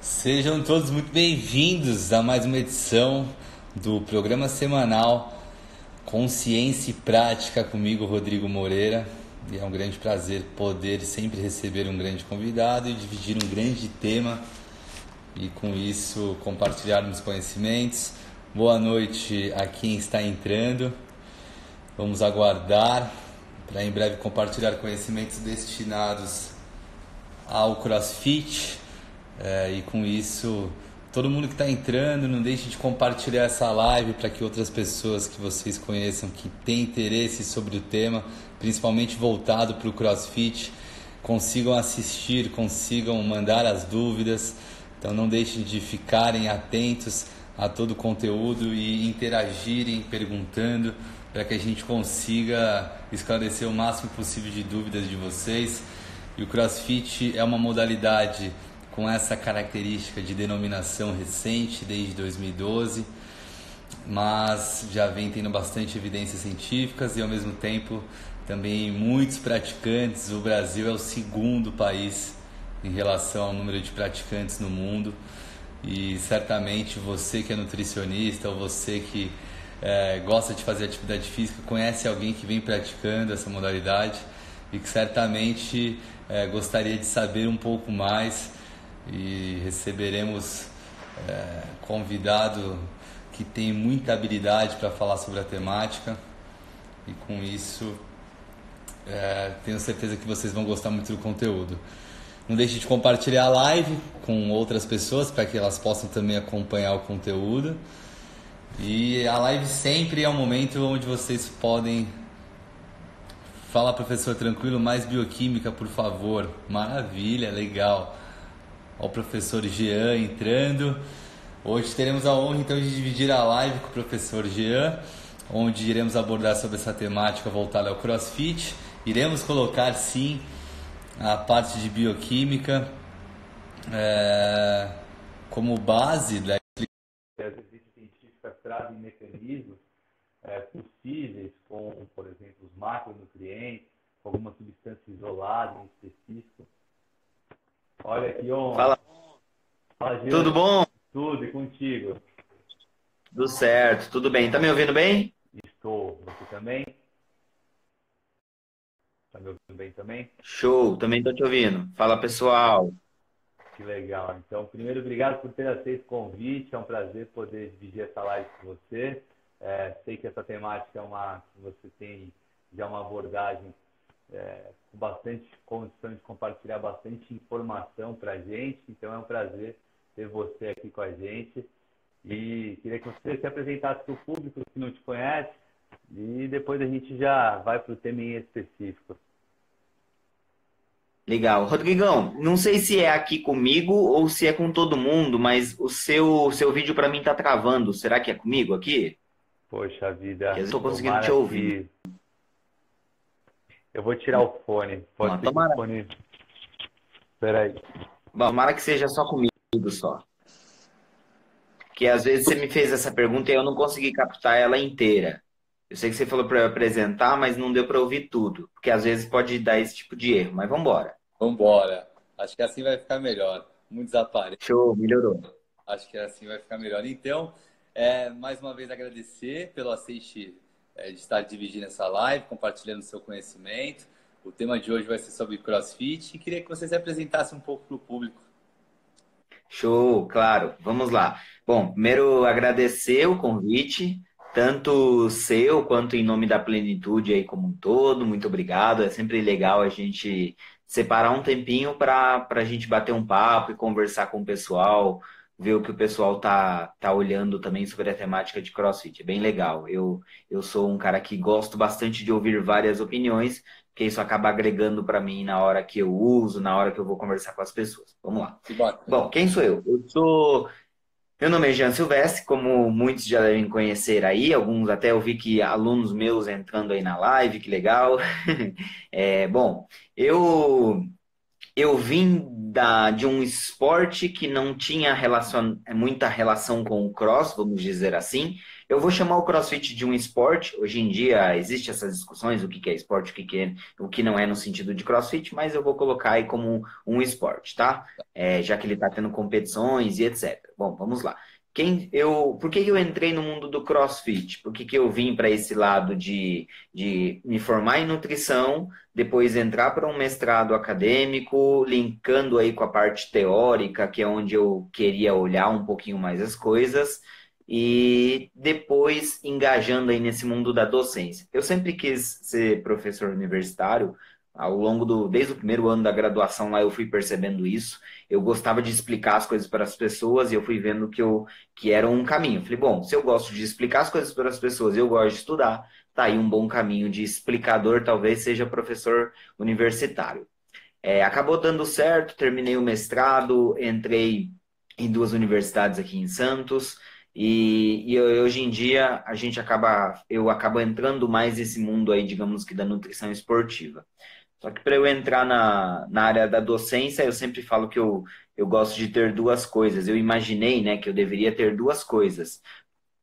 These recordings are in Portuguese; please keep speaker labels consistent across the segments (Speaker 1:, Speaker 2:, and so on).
Speaker 1: Sejam todos muito bem-vindos a mais uma edição do programa semanal Consciência e Prática comigo, Rodrigo Moreira. E é um grande prazer poder sempre receber um grande convidado e dividir um grande tema e com isso compartilharmos conhecimentos. Boa noite a quem está entrando. Vamos aguardar para em breve compartilhar conhecimentos destinados ao CrossFit. E com isso, todo mundo que está entrando, não deixe de compartilhar essa live para que outras pessoas que vocês conheçam, que têm interesse sobre o tema, principalmente voltado para o CrossFit, consigam assistir, consigam mandar as dúvidas. Então não deixem de ficarem atentos a todo o conteúdo e interagirem perguntando para que a gente consiga esclarecer o máximo possível de dúvidas de vocês. E o CrossFit é uma modalidade com essa característica de denominação recente, desde 2012, mas já vem tendo bastante evidências científicas e ao mesmo tempo também muitos praticantes. O Brasil é o segundo país em relação ao número de praticantes no mundo e certamente você que é nutricionista ou você que gosta de fazer atividade física conhece alguém que vem praticando essa modalidade e que certamente gostaria de saber um pouco mais. E receberemos convidado que tem muita habilidade para falar sobre a temática e com isso tenho certeza que vocês vão gostar muito do conteúdo. Não deixe de compartilhar a live com outras pessoas para que elas possam também acompanhar o conteúdo. E a live sempre é um momento onde vocês podem falar, professor, tranquilo, mais bioquímica, por favor. Maravilha, legal. Olha o professor Jean entrando. Hoje teremos a honra então de dividir a live com o professor Jean, onde iremos abordar sobre essa temática voltada ao CrossFit. Iremos colocar sim a parte de bioquímica como base da as evidências científicas trazem mecanismos possíveis com, por exemplo, os macronutrientes, com algumas substâncias isoladas em específico. Olha aqui,
Speaker 2: Fala,
Speaker 1: Fala,
Speaker 2: tudo bom?
Speaker 1: Tudo, e contigo?
Speaker 2: Tudo certo, tudo bem. Tá me ouvindo bem?
Speaker 1: Estou. Você também? Tá me ouvindo bem também?
Speaker 2: Show, também tô te ouvindo. Fala, pessoal.
Speaker 1: Que legal. Então, primeiro, obrigado por ter aceito o convite. É um prazer poder dividir essa live com você. Sei que essa temática é que você tem já uma abordagem com bastante condição de compartilhar bastante informação para a gente. Então é um prazer ter você aqui com a gente. E queria que você se apresentasse para o público que não te conhece e depois a gente já vai para o tema em específico.
Speaker 2: Legal. Rodrigão, não sei se é aqui comigo ou se é com todo mundo, mas o seu vídeo para mim tá travando. Será que é comigo aqui?
Speaker 1: Poxa vida,
Speaker 2: Que eu estou conseguindo
Speaker 1: tomara
Speaker 2: te ouvir.
Speaker 1: que... Eu vou tirar o fone. Pode ser que o
Speaker 2: Tomara.
Speaker 1: fone... Espera aí.
Speaker 2: Bom, tomara que seja só comigo só. Que às vezes você me fez essa pergunta e eu não consegui captar ela inteira. Eu sei que você falou para eu apresentar, mas não deu para ouvir tudo, porque às vezes pode dar esse tipo de erro, mas vamos embora.
Speaker 1: Vambora. Acho que assim vai ficar melhor. Muitos aparelhos.
Speaker 2: Show, melhorou.
Speaker 1: Acho que assim vai ficar melhor. Então, mais uma vez agradecer pelo aceite de estar dividindo essa live, compartilhando o seu conhecimento. O tema de hoje vai ser sobre CrossFit e queria que você se apresentasse um pouco para o público.
Speaker 2: Show, claro. Vamos lá. Bom, primeiro agradecer o convite, tanto seu quanto em nome da Plenitude aí como um todo. Muito obrigado. É sempre legal a gente separar um tempinho para a gente bater um papo e conversar com o pessoal, ver o que o pessoal tá olhando também sobre a temática de CrossFit. É bem legal. Eu sou um cara que gosto bastante de ouvir várias opiniões, porque isso acaba agregando para mim na hora que eu uso, na hora que eu vou conversar com as pessoas. Vamos lá.
Speaker 1: Que bacana.
Speaker 2: Bom, quem sou eu? Meu nome é Jean Silvestre, como muitos já devem conhecer aí, alguns até eu vi que alunos meus entrando aí na live, que legal. Bom, eu vim de um esporte que não tinha muita relação com o cross, vamos dizer assim. Eu vou chamar o CrossFit de um esporte. Hoje em dia existe essas discussões, o que é esporte, o que não é no sentido de CrossFit, mas eu vou colocar aí como um esporte, tá? Já que ele está tendo competições e etc. Bom, vamos lá. Por que eu entrei no mundo do CrossFit? Por que eu vim para esse lado de me formar em nutrição, depois entrar para um mestrado acadêmico, linkando aí com a parte teórica, que é onde eu queria olhar um pouquinho mais as coisas, e depois engajando aí nesse mundo da docência. Eu sempre quis ser professor universitário, desde o primeiro ano da graduação lá eu fui percebendo isso. Eu gostava de explicar as coisas para as pessoas e eu fui vendo que era um caminho. Falei, bom, se eu gosto de explicar as coisas para as pessoas e eu gosto de estudar, tá aí um bom caminho de explicador, talvez seja professor universitário. Acabou dando certo, terminei o mestrado, entrei em duas universidades aqui em Santos e hoje em dia eu acabo entrando mais nesse mundo aí, digamos que da nutrição esportiva. Só que para eu entrar na área da docência, eu sempre falo que eu gosto de ter duas coisas. Eu imaginei, né, que eu deveria ter duas coisas: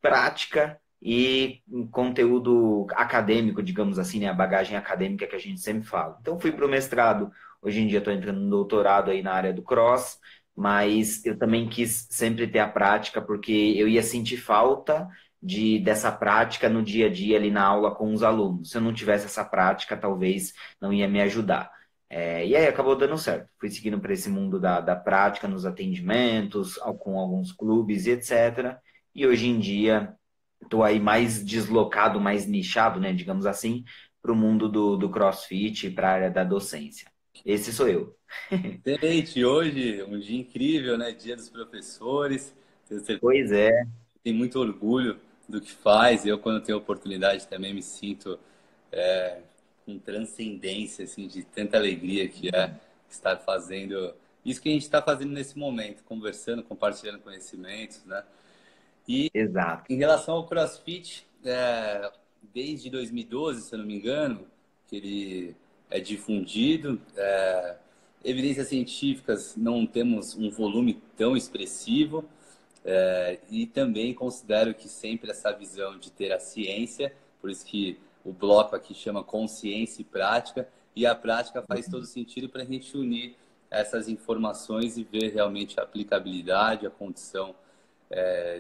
Speaker 2: prática e conteúdo acadêmico, digamos assim, né, a bagagem acadêmica que a gente sempre fala. Então fui para o mestrado, hoje em dia estou entrando no doutorado aí na área do cross, mas eu também quis sempre ter a prática, porque eu ia sentir falta dessa prática no dia a dia ali na aula com os alunos. Se eu não tivesse essa prática, talvez não ia me ajudar. E aí acabou dando certo. Fui seguindo para esse mundo da prática nos atendimentos, com alguns clubes e etc. E hoje em dia estou aí mais deslocado, mais nichado, né, digamos assim, para o mundo do CrossFit, para a área da docência. Esse sou eu.
Speaker 1: Excelente, hoje um dia incrível, né? Dia dos professores. Tenho certeza
Speaker 2: Pois é,
Speaker 1: que tem muito orgulho do que faz. Eu, quando tenho oportunidade, também me sinto com transcendência, assim, de tanta alegria que é estar fazendo isso que a gente está fazendo nesse momento, conversando, compartilhando conhecimentos, né? E
Speaker 2: exato.
Speaker 1: em relação ao CrossFit, desde 2012, se eu não me engano, que ele é difundido. Evidências científicas não temos um volume tão expressivo, e também considero que sempre essa visão de ter a ciência, por isso que o bloco aqui chama consciência e prática, e a prática faz todo sentido para a gente unir essas informações e ver realmente a aplicabilidade, a condição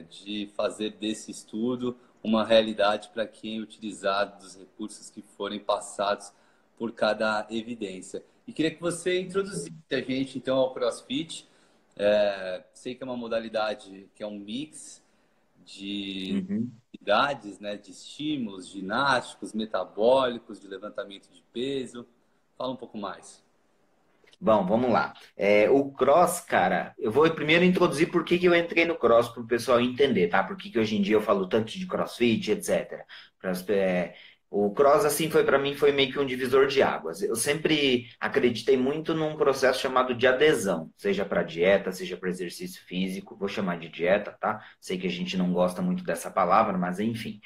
Speaker 1: de fazer desse estudo uma realidade para quem utilizar dos recursos que forem passados por cada evidência. E queria que você introduzisse a gente, então, ao CrossFit. Sei que é uma modalidade que é um mix de
Speaker 2: Uhum.
Speaker 1: atividades, né, de estímulos ginásticos, metabólicos, de levantamento de peso. Fala um pouco mais.
Speaker 2: Bom, vamos lá. O cross, cara, eu vou primeiro introduzir por que eu entrei no cross para o pessoal entender, tá? Por que hoje em dia eu falo tanto de crossfit, etc. O cross, assim, para mim, foi meio que um divisor de águas. Eu sempre acreditei muito num processo chamado de adesão, seja para dieta, seja para exercício físico. Vou chamar de dieta, tá? Sei que a gente não gosta muito dessa palavra, mas enfim.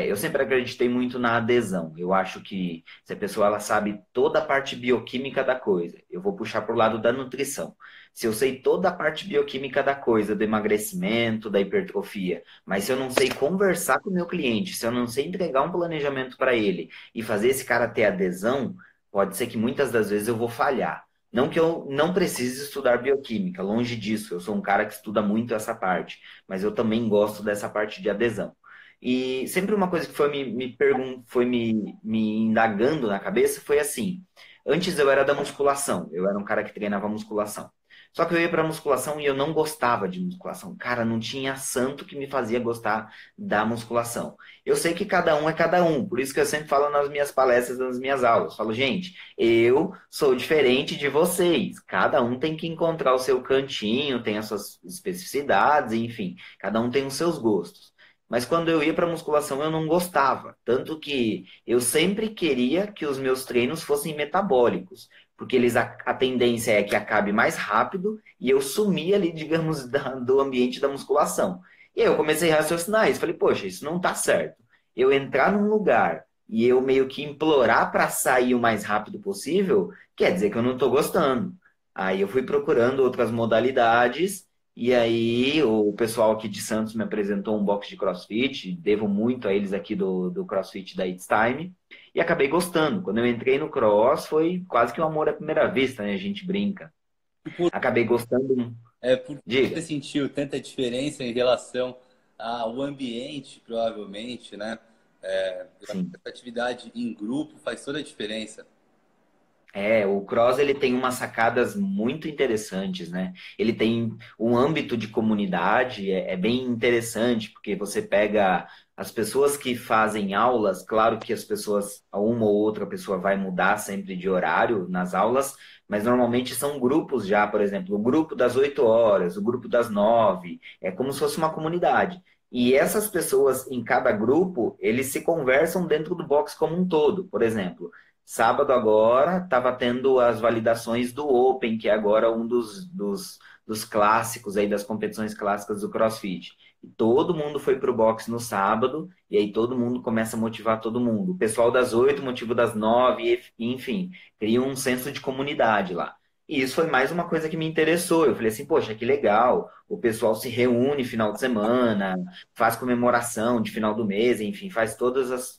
Speaker 2: Eu sempre acreditei muito na adesão. Eu acho que se a pessoa ela sabe toda a parte bioquímica da coisa, eu vou puxar para o lado da nutrição. Se eu sei toda a parte bioquímica da coisa, do emagrecimento, da hipertrofia, mas se eu não sei conversar com o meu cliente, se eu não sei entregar um planejamento para ele e fazer esse cara ter adesão, pode ser que muitas das vezes eu vou falhar. Não que eu não precise estudar bioquímica, longe disso. Eu sou um cara que estuda muito essa parte, mas eu também gosto dessa parte de adesão. E sempre uma coisa que foi me indagando na cabeça foi assim: antes eu era da musculação, eu era um cara que treinava musculação. Só que eu ia pra musculação e eu não gostava de musculação. Cara, não tinha santo que me fazia gostar da musculação. Eu sei que cada um é cada um, por isso que eu sempre falo nas minhas palestras, nas minhas aulas. Falo, gente, eu sou diferente de vocês. Cada um tem que encontrar o seu cantinho, tem as suas especificidades, enfim, cada um tem os seus gostos. Mas quando eu ia para musculação eu não gostava, tanto que eu sempre queria que os meus treinos fossem metabólicos, porque a tendência é que acabe mais rápido e eu sumia ali, digamos, do ambiente da musculação. E aí eu comecei a raciocinar isso, falei, poxa, isso não tá certo. Eu entrar num lugar e eu meio que implorar para sair o mais rápido possível, quer dizer que eu não estou gostando. Aí eu fui procurando outras modalidades E aí o pessoal aqui de Santos me apresentou um box de CrossFit, devo muito a eles aqui do CrossFit da It's Time, e acabei gostando. Quando eu entrei no Cross, foi quase que um amor à primeira vista, né? A gente brinca.
Speaker 1: E por,
Speaker 2: Acabei gostando.
Speaker 1: por que você
Speaker 2: Diga.
Speaker 1: sentiu tanta diferença em relação ao ambiente, provavelmente, né? Eu acho que
Speaker 2: Sim.
Speaker 1: essa atividade em grupo faz toda a diferença.
Speaker 2: O Cross ele tem umas sacadas muito interessantes, né? Ele tem um âmbito de comunidade, é bem interessante, porque você pega as pessoas que fazem aulas, claro que as pessoas, uma ou outra pessoa vai mudar sempre de horário nas aulas, mas normalmente são grupos já, por exemplo, o grupo das 8 horas, o grupo das 9, é como se fosse uma comunidade. E essas pessoas em cada grupo, eles se conversam dentro do box como um todo. Por exemplo, sábado agora estava tendo as validações do Open, que é agora um dos clássicos aí, das competições clássicas do CrossFit. E todo mundo foi pro box no sábado, e aí todo mundo começa a motivar todo mundo. O pessoal das 8 motiva o das 9, enfim, cria um senso de comunidade lá. E isso foi mais uma coisa que me interessou. Eu falei assim, poxa, que legal. O pessoal se reúne final de semana, faz comemoração de final do mês, enfim, faz todas as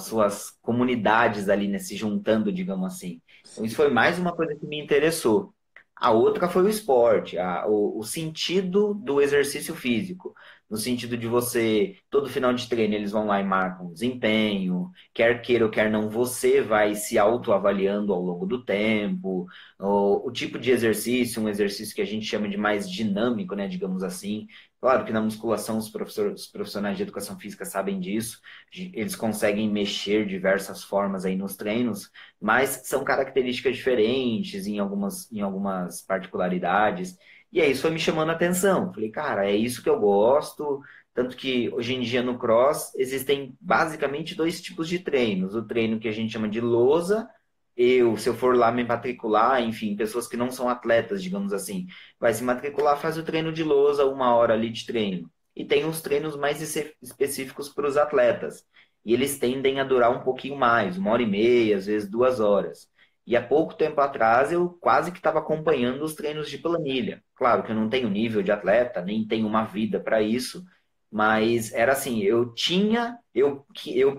Speaker 2: suas comunidades ali, né, se juntando, digamos assim. Então, isso foi mais uma coisa que me interessou. A outra foi o esporte, o sentido do exercício físico. No sentido de você, todo final de treino, eles vão lá e marcam desempenho, quer queira ou quer não, você vai se autoavaliando ao longo do tempo. O tipo de exercício, um exercício que a gente chama de mais dinâmico, né, digamos assim. Claro que na musculação os profissionais de educação física sabem disso, eles conseguem mexer diversas formas aí nos treinos, mas são características diferentes em algumas particularidades. E aí isso foi me chamando a atenção. Falei, cara, é isso que eu gosto. Tanto que hoje em dia no cross existem basicamente dois tipos de treinos. O treino que a gente chama de lousa. Se eu for lá me matricular, enfim, pessoas que não são atletas, digamos assim, vai se matricular, faz o treino de lousa, 1 hora ali de treino. E tem uns treinos mais específicos para os atletas. E eles tendem a durar um pouquinho mais, 1 hora e meia, às vezes 2 horas. E há pouco tempo atrás eu quase que estava acompanhando os treinos de planilha. Claro que eu não tenho nível de atleta, nem tenho uma vida para isso, mas era assim, eu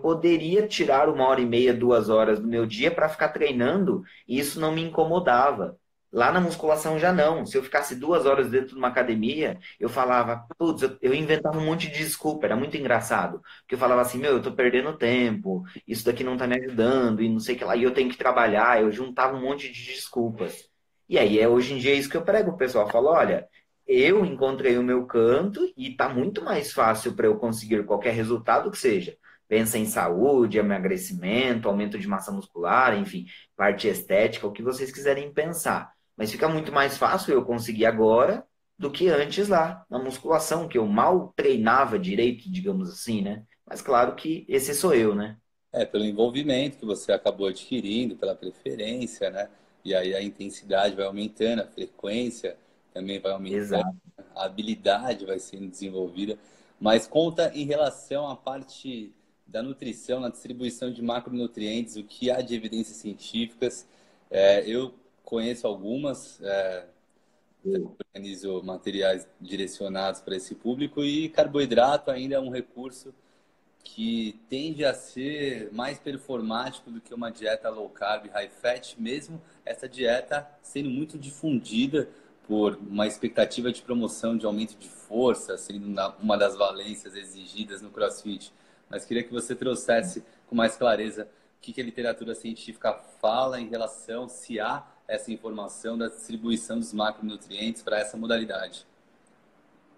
Speaker 2: poderia tirar 1 hora e meia, 2 horas do meu dia para ficar treinando, e isso não me incomodava. Lá na musculação já não. Se eu ficasse 2 horas dentro de uma academia, eu falava, putz, eu inventava um monte de desculpa, era muito engraçado. Porque eu falava assim, meu, eu tô perdendo tempo, isso daqui não tá me ajudando, e não sei o que lá, e eu tenho que trabalhar, eu juntava um monte de desculpas. E aí, hoje em dia é isso que eu prego, o pessoal fala, olha, eu encontrei o meu canto e tá muito mais fácil para eu conseguir qualquer resultado que seja. Pensa em saúde, emagrecimento, aumento de massa muscular, enfim, parte estética, o que vocês quiserem pensar. Mas fica muito mais fácil eu conseguir agora do que antes lá, na musculação, que eu mal treinava direito, digamos assim, né? Mas claro que esse sou eu, né?
Speaker 1: Pelo envolvimento que você acabou adquirindo, pela preferência, né? E aí a intensidade vai aumentando, a frequência também vai aumentando,
Speaker 2: Exato.
Speaker 1: a habilidade vai sendo desenvolvida. Mas conta em relação à parte da nutrição, na distribuição de macronutrientes, o que há de evidências científicas. Eu conheço algumas, organizo materiais direcionados para esse público e carboidrato ainda é um recurso que tende a ser mais performático do que uma dieta low carb, high fat, mesmo essa dieta sendo muito difundida por uma expectativa de promoção de aumento de força, sendo uma das valências exigidas no CrossFit. Mas queria que você trouxesse com mais clareza o que a literatura científica fala em relação se há essa informação da distribuição dos macronutrientes para essa modalidade.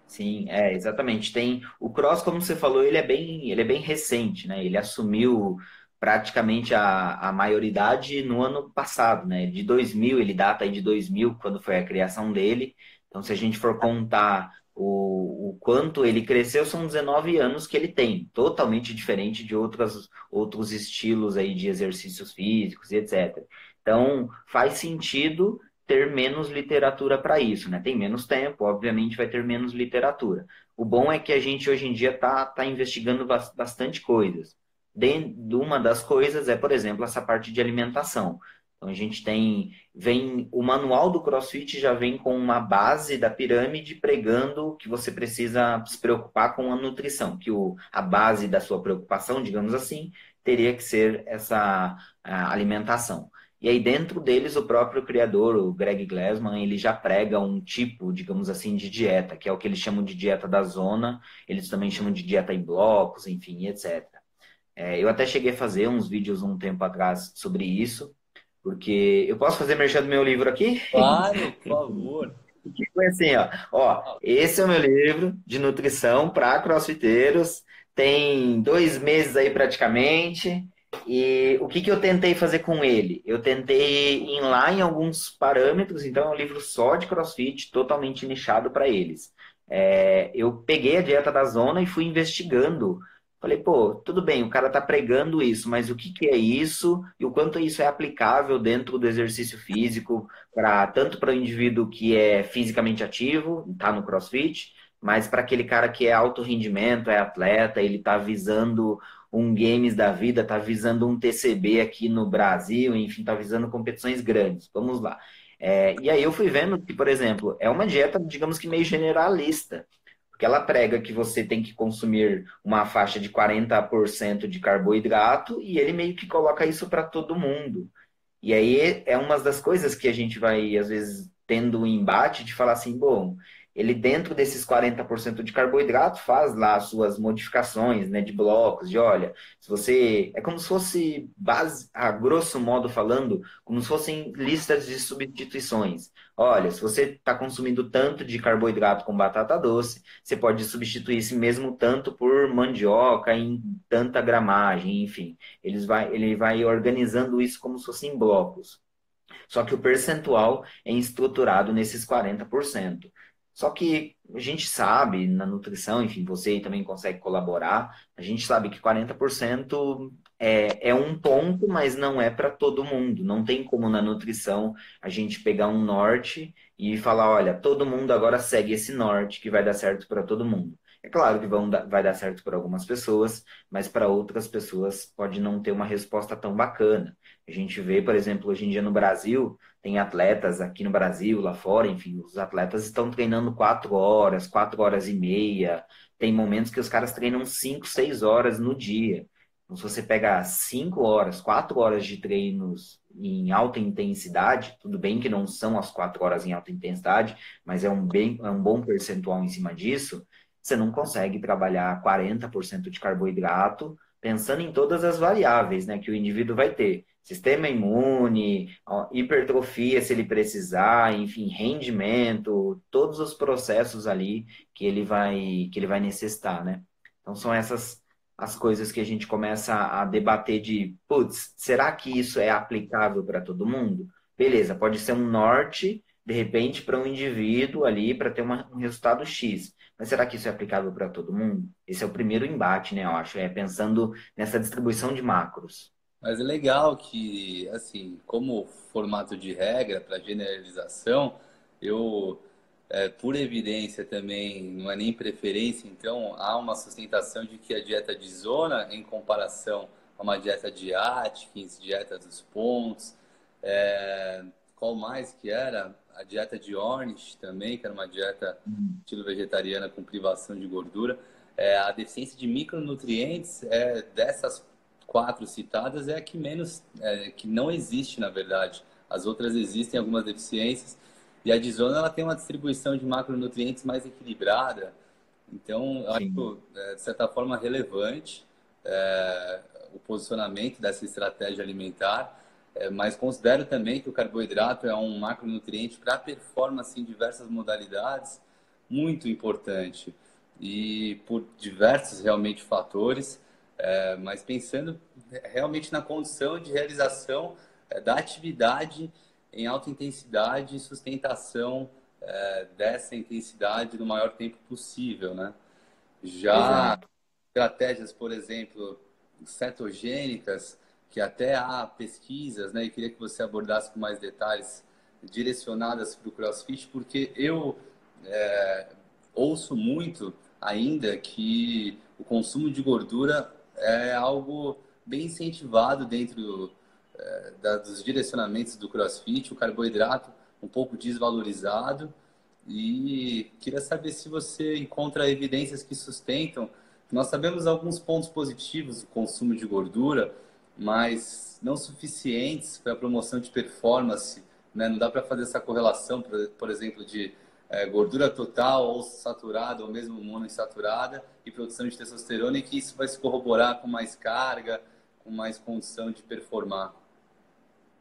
Speaker 2: Sim, exatamente. Tem o cross, como você falou, ele é bem recente, né? Ele assumiu praticamente a maioridade no ano passado, né? De 2000, ele data aí de 2000, quando foi a criação dele. Então, se a gente for contar o quanto ele cresceu, são 19 anos que ele tem, totalmente diferente de outros estilos aí de exercícios físicos e etc. Então, faz sentido ter menos literatura para isso, né? Tem menos tempo, obviamente vai ter menos literatura. O bom é que a gente hoje em dia tá investigando bastante coisas. Uma das coisas é, por exemplo, essa parte de alimentação. Então a gente o manual do CrossFit já vem com uma base da pirâmide pregando que você precisa se preocupar com a nutrição, que a base da sua preocupação, digamos assim, teria que ser essa a alimentação. E aí dentro deles o próprio criador, o Greg Glassman, ele já prega um tipo, digamos assim, de dieta, que é o que eles chamam de dieta da zona, eles também chamam de dieta em blocos, enfim, etc. Eu até cheguei a fazer uns vídeos um tempo atrás sobre isso, porque eu posso fazer merchan do meu livro aqui?
Speaker 1: Claro, por favor.
Speaker 2: Que foi assim, esse é o meu livro de nutrição para crossfiteiros, tem 2 meses aí praticamente, e o que eu tentei fazer com ele? Eu tentei ir lá em alguns parâmetros, então é um livro só de crossfit, totalmente nichado para eles. Eu peguei a dieta da zona e fui investigando. Falei, pô, tudo bem, o cara tá pregando isso, mas o que é isso e o quanto isso é aplicável dentro do exercício físico, tanto para o indivíduo que é fisicamente ativo, está no CrossFit, mas para aquele cara que é alto rendimento, é atleta, ele está visando um games da vida, está visando um TCB aqui no Brasil, enfim, está visando competições grandes. Vamos lá. E aí eu fui vendo que, por exemplo, é uma dieta, digamos que meio generalista, porque ela prega que você tem que consumir uma faixa de 40% de carboidrato e ele meio que coloca isso para todo mundo. E aí é uma das coisas que a gente vai, às vezes, tendo um embate de falar assim, bom, ele dentro desses 40% de carboidrato faz lá as suas modificações, né, de blocos, de olha, se você... É como se fosse, a grosso modo falando, como se fossem listas de substituições. Olha, se você está consumindo tanto de carboidrato com batata doce, você pode substituir esse mesmo tanto por mandioca em tanta gramagem, enfim. Ele vai organizando isso como se fossem blocos. Só que o percentual é estruturado nesses 40%. Só que a gente sabe, na nutrição, enfim, você também consegue colaborar, a gente sabe que 40% é um ponto, mas não é para todo mundo. Não tem como na nutrição a gente pegar um norte e falar, olha, todo mundo agora segue esse norte que vai dar certo para todo mundo. É claro que vai dar certo para algumas pessoas, mas para outras pessoas pode não ter uma resposta tão bacana. A gente vê, por exemplo, hoje em dia no Brasil, tem atletas aqui no Brasil, lá fora, enfim, os atletas estão treinando 4 horas, 4 horas e meia. Tem momentos que os caras treinam 5, 6 horas no dia. Então, se você pegar 5 horas, 4 horas de treinos em alta intensidade, tudo bem que não são as 4 horas em alta intensidade, mas é um bom percentual em cima disso, você não consegue trabalhar 40% de carboidrato pensando em todas as variáveis, né, que o indivíduo vai ter. Sistema imune, hipertrofia se ele precisar, enfim, rendimento, todos os processos ali que ele vai necessitar, né? Então são essas as coisas que a gente começa a debater de, putz, será que isso é aplicável para todo mundo? Beleza, pode ser um norte, de repente, para um indivíduo ali, para ter um resultado X. Mas será que isso é aplicável para todo mundo? Esse é o primeiro embate, né, eu acho, pensando nessa distribuição de macros.
Speaker 1: Mas é legal que, assim, como formato de regra para generalização, eu, por evidência também, não é nem preferência, então há uma sustentação de que a dieta de zona, em comparação a uma dieta de Atkins, dieta dos pontos, qual mais que era? A dieta de Ornish também, que era uma dieta estilo vegetariana com privação de gordura. A deficiência de micronutrientes dessas quatro citadas é a que menos, que não existe na verdade. As outras existem algumas deficiências e a de zona ela tem uma distribuição de macronutrientes mais equilibrada. Então, eu
Speaker 2: Sim.
Speaker 1: acho de certa forma relevante o posicionamento dessa estratégia alimentar, mas considero também que o carboidrato é um macronutriente para performance em diversas modalidades muito importante e por diversos realmente fatores. Mas pensando realmente na condição de realização da atividade em alta intensidade e sustentação dessa intensidade no maior tempo possível, né? Já
Speaker 2: Exato.
Speaker 1: estratégias, por exemplo, cetogênicas, que até há pesquisas, né? E queria que você abordasse com mais detalhes direcionadas para o CrossFit, porque eu ouço muito ainda que o consumo de gordura é algo bem incentivado dentro dos direcionamentos do CrossFit, o carboidrato um pouco desvalorizado. E queria saber se você encontra evidências que sustentam. Nós sabemos alguns pontos positivos do consumo de gordura, mas não suficientes para a promoção de performance, né? Não dá para fazer essa correlação, por exemplo, de gordura total ou saturada, ou mesmo monoinsaturada, e produção de testosterona, e que isso vai se corroborar com mais carga, com mais condição de performar.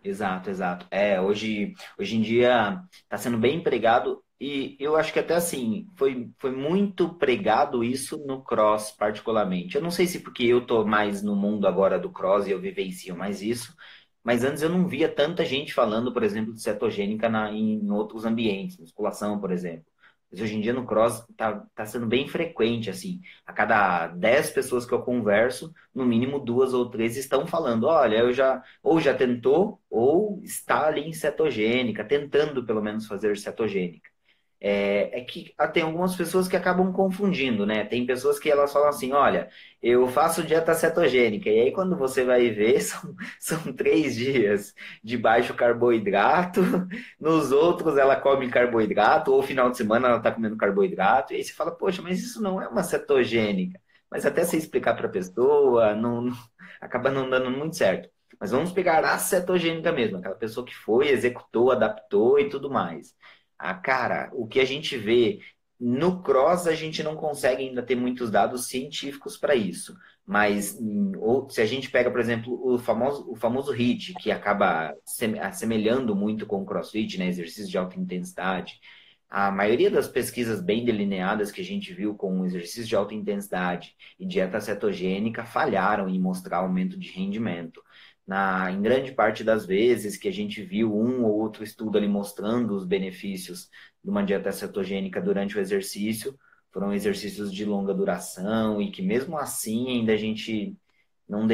Speaker 2: Exato, exato. Hoje em dia está sendo bem empregado e eu acho que até assim, foi muito pregado isso no cross particularmente. Eu não sei se porque eu tô mais no mundo agora do cross e eu vivencio mais isso, mas antes eu não via tanta gente falando, por exemplo, de cetogênica em outros ambientes, musculação, por exemplo. Mas hoje em dia no cross tá sendo bem frequente, assim. A cada 10 pessoas que eu converso, no mínimo duas ou três estão falando, olha, ou já tentou, ou está ali em cetogênica, tentando pelo menos fazer cetogênica. É que tem algumas pessoas que acabam confundindo, né? Tem pessoas que elas falam assim, olha, eu faço dieta cetogênica, e aí quando você vai ver, são 3 dias de baixo carboidrato, nos outros ela come carboidrato, ou final de semana ela tá comendo carboidrato, e aí você fala, poxa, mas isso não é uma cetogênica. Mas até você explicar para a pessoa, acaba não dando muito certo. Mas vamos pegar a cetogênica mesmo, aquela pessoa que foi, executou, adaptou e tudo mais. Ah, cara, o que a gente vê no cross, a gente não consegue ainda ter muitos dados científicos para isso. Mas ou, se a gente pega, por exemplo, o famoso HIIT, que acaba assemelhando muito com o CrossFit, né, exercício de alta intensidade, a maioria das pesquisas bem delineadas que a gente viu com exercício de alta intensidade e dieta cetogênica falharam em mostrar aumento de rendimento. Em grande parte das vezes que a gente viu um ou outro estudo ali mostrando os benefícios de uma dieta cetogênica durante o exercício, foram exercícios de longa duração e que mesmo assim ainda a gente não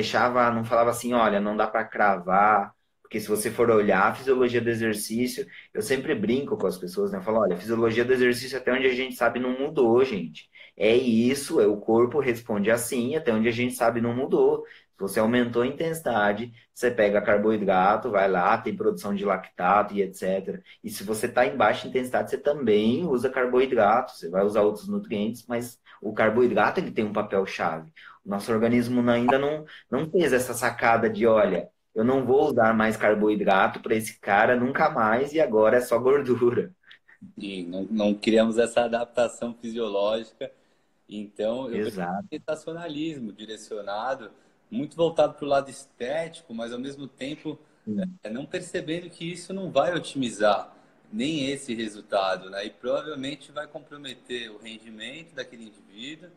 Speaker 2: falava assim, olha, não dá para cravar, porque se você for olhar a fisiologia do exercício, eu sempre brinco com as pessoas, né? Eu falo, olha, a fisiologia do exercício até onde a gente sabe não mudou, gente. É isso, o corpo responde assim, até onde a gente sabe não mudou. Se você aumentou a intensidade, você pega carboidrato, vai lá, tem produção de lactato e etc. E se você está em baixa intensidade, você também usa carboidrato, você vai usar outros nutrientes, mas o carboidrato ele tem um papel chave. O nosso organismo ainda não fez essa sacada de, olha, eu não vou usar mais carboidrato para esse cara nunca mais e agora é só gordura.
Speaker 1: E não criamos essa adaptação fisiológica. Então, eu vejo
Speaker 2: Exato.
Speaker 1: um sensacionalismo direcionado, muito voltado para o lado estético, mas ao mesmo tempo
Speaker 2: Sim.
Speaker 1: não percebendo que isso não vai otimizar nem esse resultado, né? E provavelmente vai comprometer o rendimento daquele indivíduo,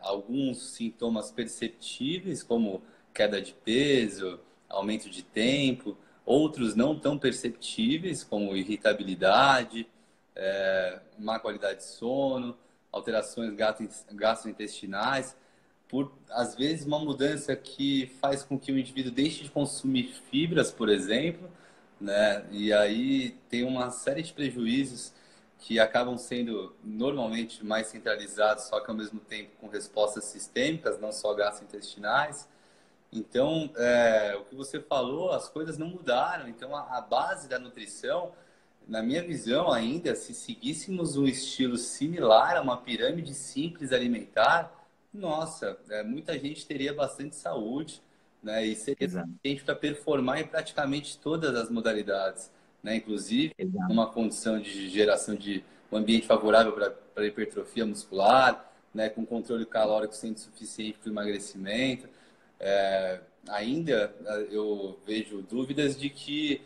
Speaker 1: alguns sintomas perceptíveis, como queda de peso, aumento de tempo, outros não tão perceptíveis, como irritabilidade, má qualidade de sono, alterações gastrointestinais, por às vezes uma mudança que faz com que o indivíduo deixe de consumir fibras, por exemplo, né? E aí tem uma série de prejuízos que acabam sendo normalmente mais centralizados, só que ao mesmo tempo com respostas sistêmicas, não só gastrointestinais. Então, o que você falou, as coisas não mudaram. Então, a base da nutrição, na minha visão ainda, se seguíssemos um estilo similar a uma pirâmide simples alimentar, nossa, muita gente teria bastante saúde, né? E seria
Speaker 2: Exato.
Speaker 1: suficiente para performar em praticamente todas as modalidades, né? Inclusive,
Speaker 2: Exato.
Speaker 1: uma condição de geração de um ambiente favorável para hipertrofia muscular, né? Com controle calórico sendo suficiente para o emagrecimento. Ainda eu vejo dúvidas de que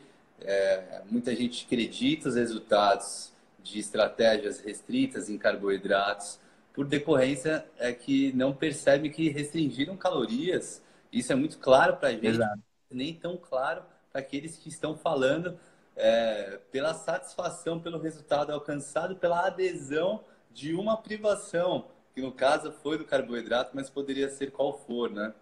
Speaker 1: muita gente acredita os resultados de estratégias restritas em carboidratos por decorrência que não percebe que restringiram calorias. Isso é muito claro para a gente,
Speaker 2: Exato.
Speaker 1: nem tão claro para aqueles que estão falando pela satisfação pelo resultado alcançado, pela adesão de uma privação, que no caso foi do carboidrato, mas poderia ser qual for, né?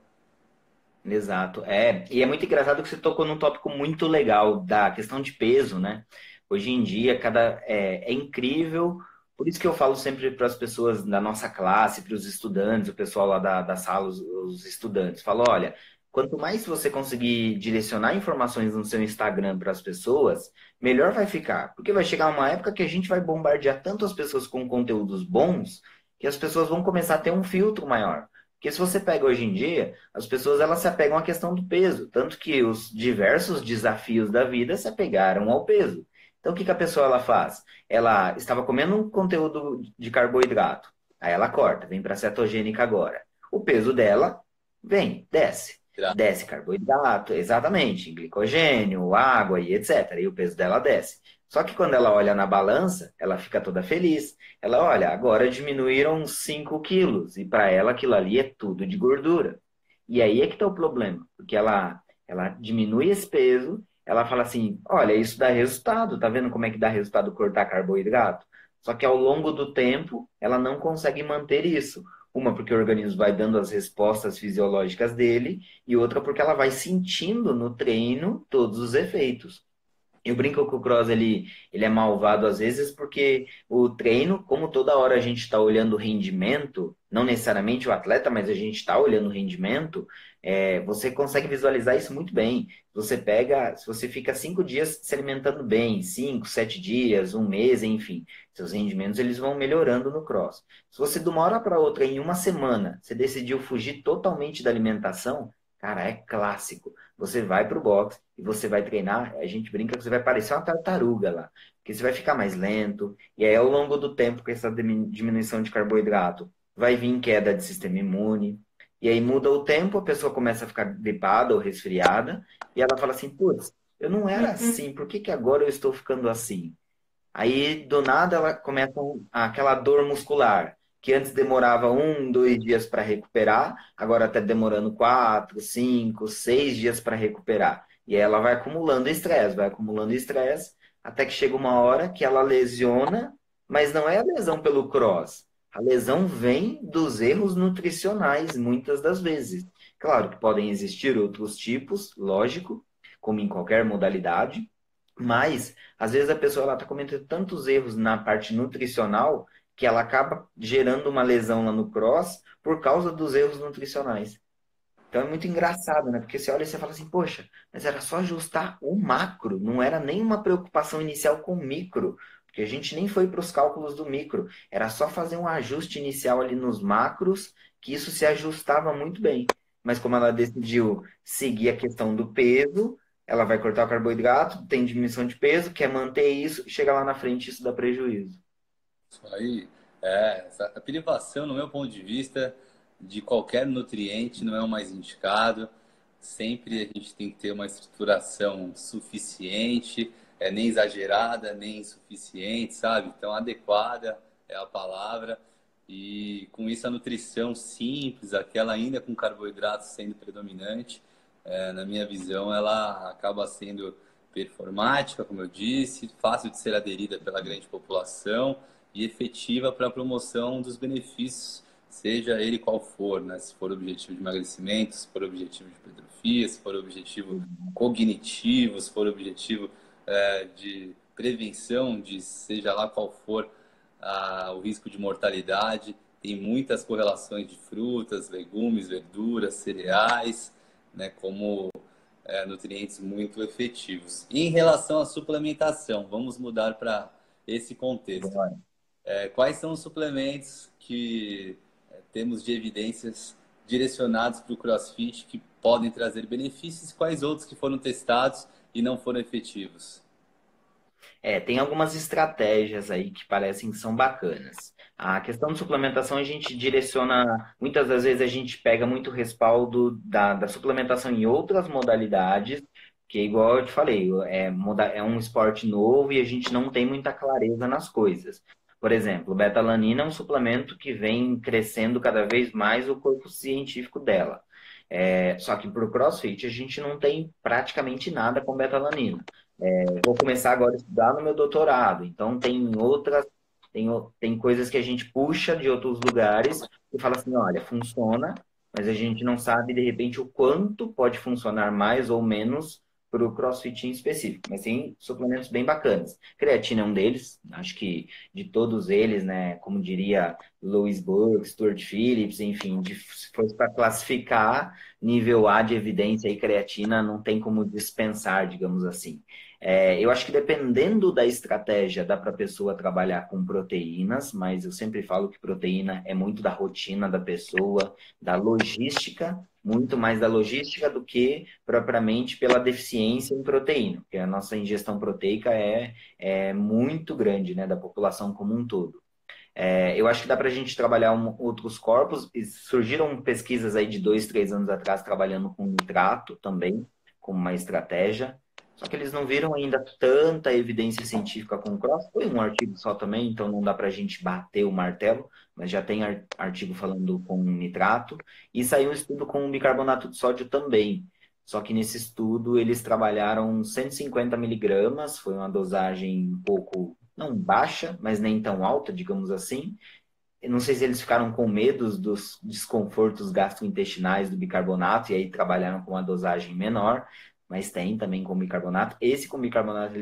Speaker 2: Exato. E é muito engraçado que você tocou num tópico muito legal da questão de peso, né? Hoje em dia, é incrível. Por isso que eu falo sempre para as pessoas da nossa classe, para os estudantes, o pessoal lá da sala, os estudantes, falo, olha, Quanto mais você conseguir direcionar informações no seu Instagram para as pessoas, melhor vai ficar. Porque vai chegar uma época que a gente vai bombardear tanto as pessoas com conteúdos bons que as pessoas vão começar a ter um filtro maior. Porque se você pega hoje em dia, as pessoas elas se apegam à questão do peso. Tanto que os diversos desafios da vida se apegaram ao peso. Então, o que que a pessoa ela faz? Ela estava comendo um conteúdo de carboidrato. Aí ela corta, vem para a cetogênica agora. O peso dela vem, desce. Desce carboidrato, exatamente, glicogênio, água e etc. E o peso dela desce. Só que quando ela olha na balança, ela fica toda feliz. Ela olha, agora diminuíram 5 quilos. E para ela aquilo ali é tudo de gordura. E aí é que está o problema. Porque ela diminui esse peso, ela fala assim, olha, isso dá resultado. Tá vendo como é que dá resultado cortar carboidrato? Só que ao longo do tempo, ela não consegue manter isso. Uma, porque o organismo vai dando as respostas fisiológicas dele, e outra, porque ela vai sentindo no treino todos os efeitos. Eu brinco que o cross ele é malvado às vezes porque o treino, como toda hora a gente está olhando o rendimento, não necessariamente o atleta, mas a gente está olhando o rendimento, você consegue visualizar isso muito bem. Você pega, se você fica 5 dias se alimentando bem, 5, 7 dias, um mês, enfim, seus rendimentos eles vão melhorando no cross. Se você de uma hora para outra, em uma semana, você decidiu fugir totalmente da alimentação, cara, é clássico. Você vai pro box e você vai treinar, a gente brinca que você vai parecer uma tartaruga lá, porque você vai ficar mais lento, e aí ao longo do tempo, com essa diminuição de carboidrato, vai vir queda de sistema imune, e aí muda o tempo, a pessoa começa a ficar gripada ou resfriada, e ela fala assim, putz, eu não era assim, por que que agora eu estou ficando assim? Aí, do nada, ela começa aquela dor muscular, que antes demorava 1, 2 dias para recuperar, agora está demorando 4, 5, 6 dias para recuperar. E aí ela vai acumulando estresse, até que chega uma hora que ela lesiona, mas não é a lesão pelo cross. A lesão vem dos erros nutricionais, muitas das vezes. Claro que podem existir outros tipos, lógico, como em qualquer modalidade, mas às vezes a pessoa está cometendo tantos erros na parte nutricional que ela acaba gerando uma lesão lá no cross por causa dos erros nutricionais. Então é muito engraçado, né? Porque você olha e você fala assim, poxa, mas era só ajustar o macro, não era nenhuma preocupação inicial com o micro, porque a gente nem foi para os cálculos do micro, era só fazer um ajuste inicial ali nos macros, que isso se ajustava muito bem. Mas como ela decidiu seguir a questão do peso, ela vai cortar o carboidrato, tem diminuição de peso, quer manter isso, chega lá na frente isso dá prejuízo.
Speaker 1: Isso aí, a privação, no meu ponto de vista, de qualquer nutriente não é o mais indicado. Sempre a gente tem que ter uma estruturação suficiente, nem exagerada, nem insuficiente, sabe? Então, adequada é a palavra. E com isso, a nutrição simples, aquela ainda com carboidratos sendo predominante, na minha visão, ela acaba sendo performática, como eu disse, fácil de ser aderida pela grande população e efetiva para a promoção dos benefícios, seja ele qual for, né? Se for objetivo de emagrecimento, se for objetivo de hipertrofia, se for objetivo cognitivo, se for objetivo de prevenção de seja lá qual for o risco de mortalidade. Tem muitas correlações de frutas, legumes, verduras, cereais, né, como nutrientes muito efetivos. E em relação à suplementação, vamos mudar para esse contexto. Quais são os suplementos que temos de evidências direcionados para o CrossFit que podem trazer benefícios e quais outros que foram testados e não foram efetivos?
Speaker 2: Tem algumas estratégias aí que parecem que são bacanas. A questão de suplementação a gente direciona, muitas das vezes a gente pega muito respaldo da suplementação em outras modalidades, que igual eu te falei, é um esporte novo e a gente não tem muita clareza nas coisas. Por exemplo, beta-alanina é um suplemento que vem crescendo cada vez mais o corpo científico dela. Só que para o CrossFit a gente não tem praticamente nada com beta-alanina. Vou começar agora a estudar no meu doutorado. Então, tem coisas que a gente puxa de outros lugares e fala assim, olha, funciona, mas a gente não sabe, de repente, o quanto pode funcionar mais ou menos para o CrossFit em específico, mas tem suplementos bem bacanas. Creatina é um deles, acho que de todos eles, né, como diria Louis Burke, Stuart Phillips, enfim, se fosse para classificar nível A de evidência e creatina, não tem como dispensar, digamos assim. Eu acho que dependendo da estratégia, dá para a pessoa trabalhar com proteínas, mas eu sempre falo que proteína é muito da rotina da pessoa, da logística, muito mais da logística do que propriamente pela deficiência em proteína, porque a nossa ingestão proteica é muito grande, né, da população como um todo. Eu acho que dá para a gente trabalhar outros corpos. E surgiram pesquisas aí de 2, 3 anos atrás trabalhando com nitrato também, como uma estratégia. Só que eles não viram ainda tanta evidência científica com o cross. Foi um artigo só também, então não dá para a gente bater o martelo, mas já tem artigo falando com nitrato. E saiu um estudo com bicarbonato de sódio também. Só que nesse estudo eles trabalharam 150 miligramas, foi uma dosagem um pouco não baixa, mas nem tão alta, digamos assim. Eu não sei se eles ficaram com medo dos desconfortos gastrointestinais do bicarbonato e aí trabalharam com uma dosagem menor, mas tem também com bicarbonato. Esse com bicarbonato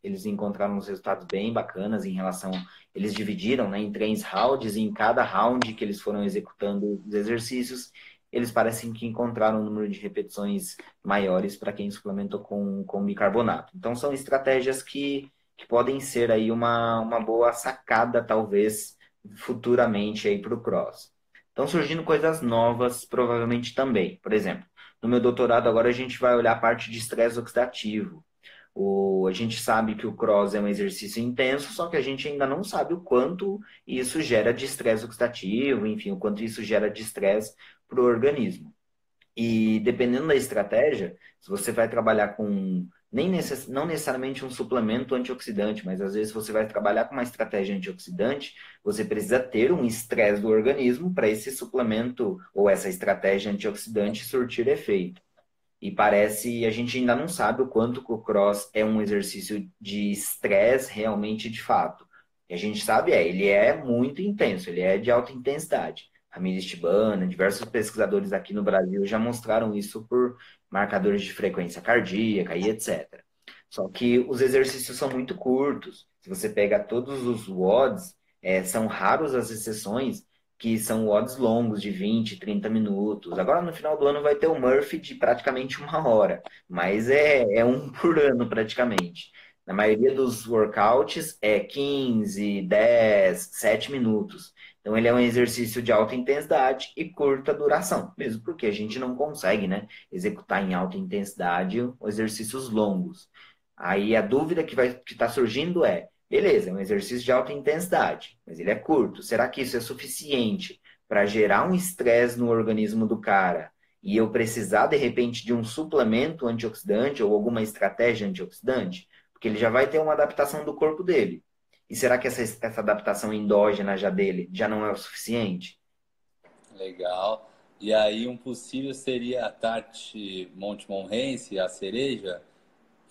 Speaker 2: eles encontraram uns resultados bem bacanas em relação, eles dividiram, né, em 3 rounds e em cada round que eles foram executando os exercícios, eles parecem que encontraram um número de repetições maiores para quem suplementou com bicarbonato. Então são estratégias que podem ser aí uma boa sacada, talvez, futuramente aí para o cross. Estão surgindo coisas novas, provavelmente também. Por exemplo, no meu doutorado agora a gente vai olhar a parte de estresse oxidativo. A gente sabe que o cross é um exercício intenso, só que a gente ainda não sabe o quanto isso gera de estresse oxidativo, enfim, o quanto isso gera de estresse para o organismo. E dependendo da estratégia, se você vai trabalhar com não necessariamente um suplemento antioxidante, mas às vezes você vai trabalhar com uma estratégia antioxidante, você precisa ter um estresse do organismo para esse suplemento ou essa estratégia antioxidante surtir efeito. E a gente ainda não sabe o quanto que o cross é um exercício de estresse realmente de fato. E a gente sabe, ele é muito intenso, ele é de alta intensidade. Ramiro Estibana, diversos pesquisadores aqui no Brasil já mostraram isso por marcadores de frequência cardíaca e etc. Só que os exercícios são muito curtos. Se você pega todos os WODs, são raros as exceções que são WODs longos, de 20, 30 minutos. Agora, no final do ano, vai ter o Murphy de praticamente 1 hora, mas é um por ano, praticamente. Na maioria dos workouts, é 15, 10, 7 minutos. Então, ele é um exercício de alta intensidade e curta duração, mesmo porque a gente não consegue, né, executar em alta intensidade exercícios longos. Aí, a dúvida que está surgindo beleza, é um exercício de alta intensidade, mas ele é curto. Será que isso é suficiente para gerar um estresse no organismo do cara e eu precisar, de repente, de um suplemento antioxidante ou alguma estratégia antioxidante? Porque ele já vai ter uma adaptação do corpo dele. E será que essa adaptação endógena já dele já não é o suficiente?
Speaker 1: Legal. E aí um possível seria a Tarte Montmorency, a cereja,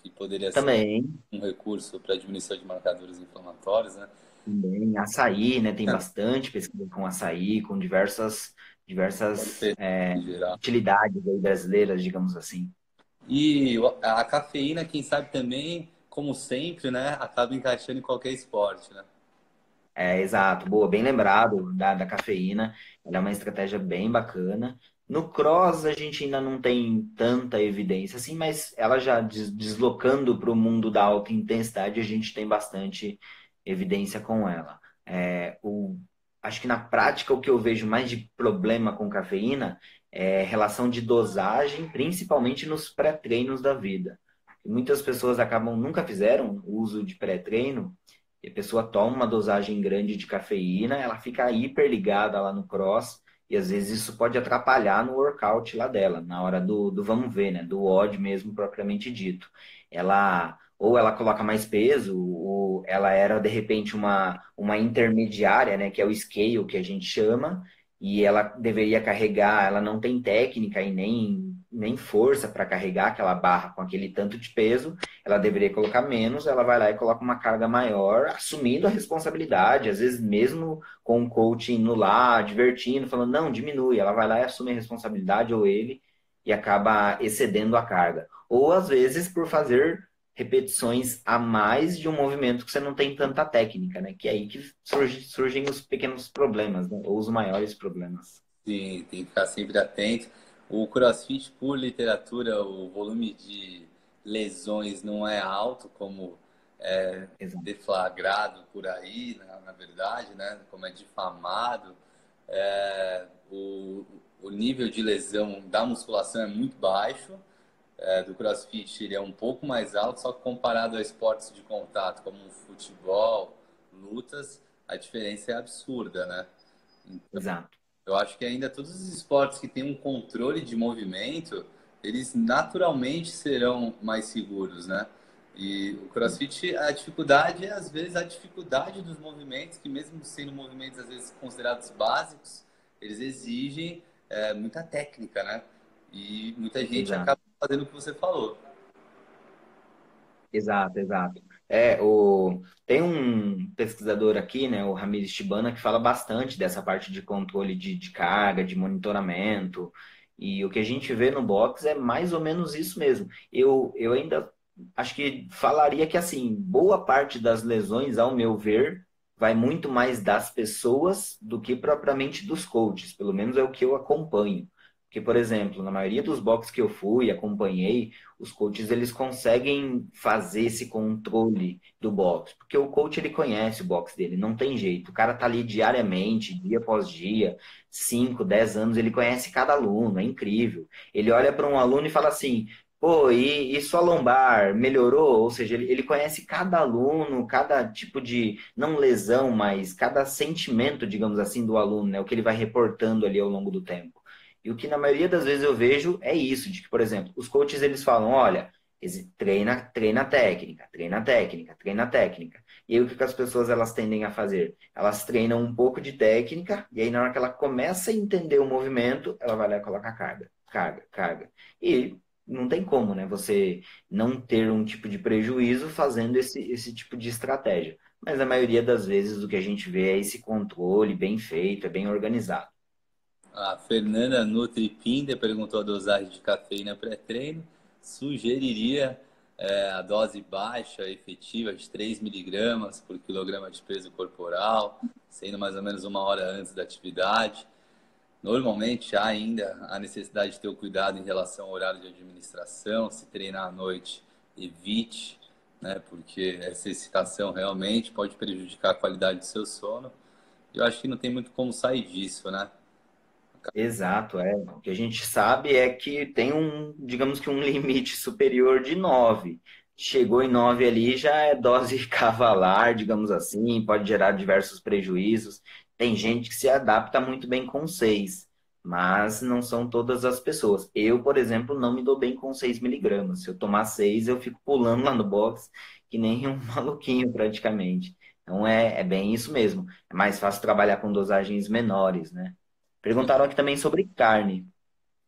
Speaker 1: que poderia ser
Speaker 2: Também,
Speaker 1: um recurso para diminuição de marcadores inflamatórios, né?
Speaker 2: também. Açaí, né? Tem bastante pesquisa com açaí, com
Speaker 1: Pode
Speaker 2: diversas
Speaker 1: ser, em geral.
Speaker 2: utilidades aí brasileiras, digamos assim.
Speaker 1: E a cafeína, quem sabe também, como sempre, né, acaba encaixando em qualquer esporte, né?
Speaker 2: Exato, boa, bem lembrado da cafeína. Ela é uma estratégia bem bacana. No cross a gente ainda não tem tanta evidência assim, mas ela já deslocando para o mundo da alta intensidade, a gente tem bastante evidência com ela. Acho que na prática o que eu vejo mais de problema com cafeína é relação de dosagem, principalmente nos pré-treinos da vida. Muitas pessoas acabam nunca fizeram uso de pré-treino e a pessoa toma uma dosagem grande de cafeína, ela fica hiperligada lá no cross, e às vezes isso pode atrapalhar no workout lá dela, na hora do vamos ver, né? Do WOD mesmo, propriamente dito. Ou ela coloca mais peso, ou ela era de repente uma intermediária, né? Que é o scale que a gente chama, e ela deveria carregar, ela não tem técnica e nem força para carregar aquela barra com aquele tanto de peso, ela deveria colocar menos, ela vai lá e coloca uma carga maior, assumindo a responsabilidade, às vezes mesmo com o coach indo lá, divertindo, falando, não, diminui, ela vai lá e assume a responsabilidade, ou ele, e acaba excedendo a carga. Ou às vezes por fazer repetições a mais de um movimento que você não tem tanta técnica, né? Que é aí que surgem os pequenos problemas, né? Ou os maiores problemas.
Speaker 1: Sim, tem que ficar sempre atento. O CrossFit, por literatura, o volume de lesões não é alto, como é
Speaker 2: Exato.
Speaker 1: deflagrado por aí, na verdade, né? Como é difamado. O nível de lesão da musculação é muito baixo. Do CrossFit ele é um pouco mais alto, só que comparado a esportes de contato como futebol, lutas, a diferença é absurda, né?
Speaker 2: Exato.
Speaker 1: Eu acho que ainda todos os esportes que têm um controle de movimento, eles naturalmente serão mais seguros, né? E o CrossFit, a dificuldade é, às vezes, a dificuldade dos movimentos, que mesmo sendo movimentos, às vezes, considerados básicos, eles exigem muita técnica, né? E muita gente
Speaker 2: Exato.
Speaker 1: acaba fazendo o que você falou.
Speaker 2: Exato, exato. Tem um pesquisador aqui, né, o Ramires Shibana, que fala bastante dessa parte de controle de carga, de monitoramento. E o que a gente vê no box é mais ou menos isso mesmo. Eu ainda acho que falaria que, assim, boa parte das lesões, ao meu ver, vai muito mais das pessoas do que propriamente dos coaches. Pelo menos é o que eu acompanho. Porque, por exemplo, na maioria dos boxes que eu fui, acompanhei, os coaches eles conseguem fazer esse controle do box, porque o coach ele conhece o box dele, não tem jeito. O cara tá ali diariamente, dia após dia, 5, 10 anos, ele conhece cada aluno, é incrível. Ele olha para um aluno e fala assim: pô, e sua lombar melhorou? Ou seja, ele conhece cada aluno, cada tipo de, não lesão, mas cada sentimento, digamos assim, do aluno, né? O que ele vai reportando ali ao longo do tempo. E o que na maioria das vezes eu vejo é isso, de que, por exemplo, os coaches eles falam, olha, treina técnica, treina técnica, treina técnica. E aí o que as pessoas elas tendem a fazer? Elas treinam um pouco de técnica, e aí na hora que ela começa a entender o movimento, ela vai lá e coloca carga, carga, carga. E não tem como, né? Você não ter um tipo de prejuízo fazendo esse tipo de estratégia. Mas a maioria das vezes o que a gente vê é esse controle bem feito, é bem organizado.
Speaker 1: A Fernanda Nutri Pinder perguntou a dosagem de cafeína pré-treino. Sugeriria a dose baixa, efetiva, de 3 miligramas por quilograma de peso corporal, sendo mais ou menos uma hora antes da atividade. Normalmente há ainda a necessidade de ter o cuidado em relação ao horário de administração. Se treinar à noite, evite, né, porque essa excitação realmente pode prejudicar a qualidade do seu sono. Eu acho que não tem muito como sair disso, né?
Speaker 2: Exato, é. O que a gente sabe é que tem digamos que um limite superior de 9. Chegou em 9 ali, já é dose cavalar, digamos assim, pode gerar diversos prejuízos. Tem gente que se adapta muito bem com 6, mas não são todas as pessoas. Eu, por exemplo, não me dou bem com 6 miligramas. Se eu tomar 6, eu fico pulando lá no box, que nem um maluquinho praticamente. Então é bem isso mesmo. É mais fácil trabalhar com dosagens menores, né? Perguntaram aqui também sobre carne.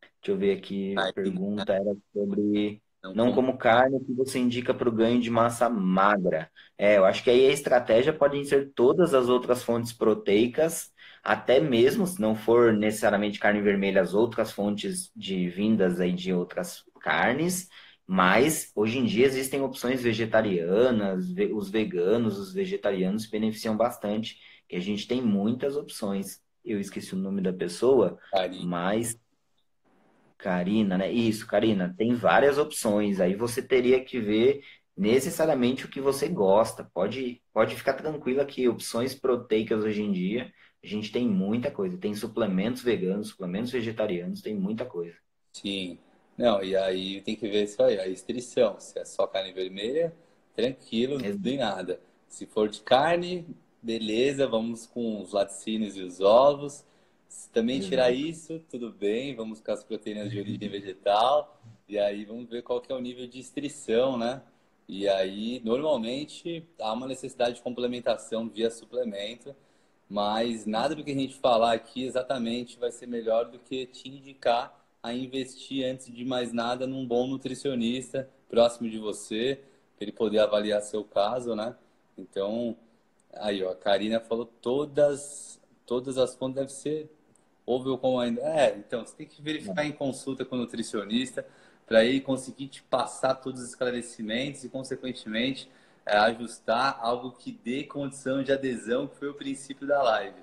Speaker 2: Deixa eu ver aqui. A
Speaker 1: Aí,
Speaker 2: pergunta era sobre
Speaker 1: não
Speaker 2: não
Speaker 1: como
Speaker 2: como carne, o que você indica para o ganho de massa magra. Eu acho que aí a estratégia podem ser todas as outras fontes proteicas, até mesmo, se não for necessariamente carne vermelha, as outras fontes de vindas aí de outras carnes. Mas hoje em dia existem opções vegetarianas, os veganos, os vegetarianos se beneficiam bastante, que a gente tem muitas opções. Eu esqueci o nome da pessoa,
Speaker 1: carinho.
Speaker 2: mas Karina, né? Isso, Karina, tem várias opções. Aí você teria que ver necessariamente o que você gosta. Pode ficar tranquila que opções proteicas hoje em dia, a gente tem muita coisa. Tem suplementos veganos, suplementos vegetarianos, tem muita coisa.
Speaker 1: Sim. Não, e aí tem que ver isso aí, a restrição. Se é só carne vermelha, tranquilo,
Speaker 2: Ex-
Speaker 1: tudo e nada. Se for de carne, beleza, vamos com os laticínios e os ovos. Se também tirar
Speaker 2: Exato.
Speaker 1: isso, tudo bem, vamos com as proteínas de origem vegetal. E aí vamos ver qual que é o nível de restrição, né? E aí, normalmente, há uma necessidade de complementação via suplemento, mas nada do que a gente falar aqui exatamente vai ser melhor do que te indicar a investir, antes de mais nada, num bom nutricionista próximo de você, para ele poder avaliar seu caso, né? Então, aí, ó, a Karina falou todas as fontes devem ser Ouve ou como ainda. É, então, você tem que verificar em consulta com o nutricionista para ele conseguir te passar todos os esclarecimentos e, consequentemente, ajustar algo que dê condição de adesão, que foi o princípio da live.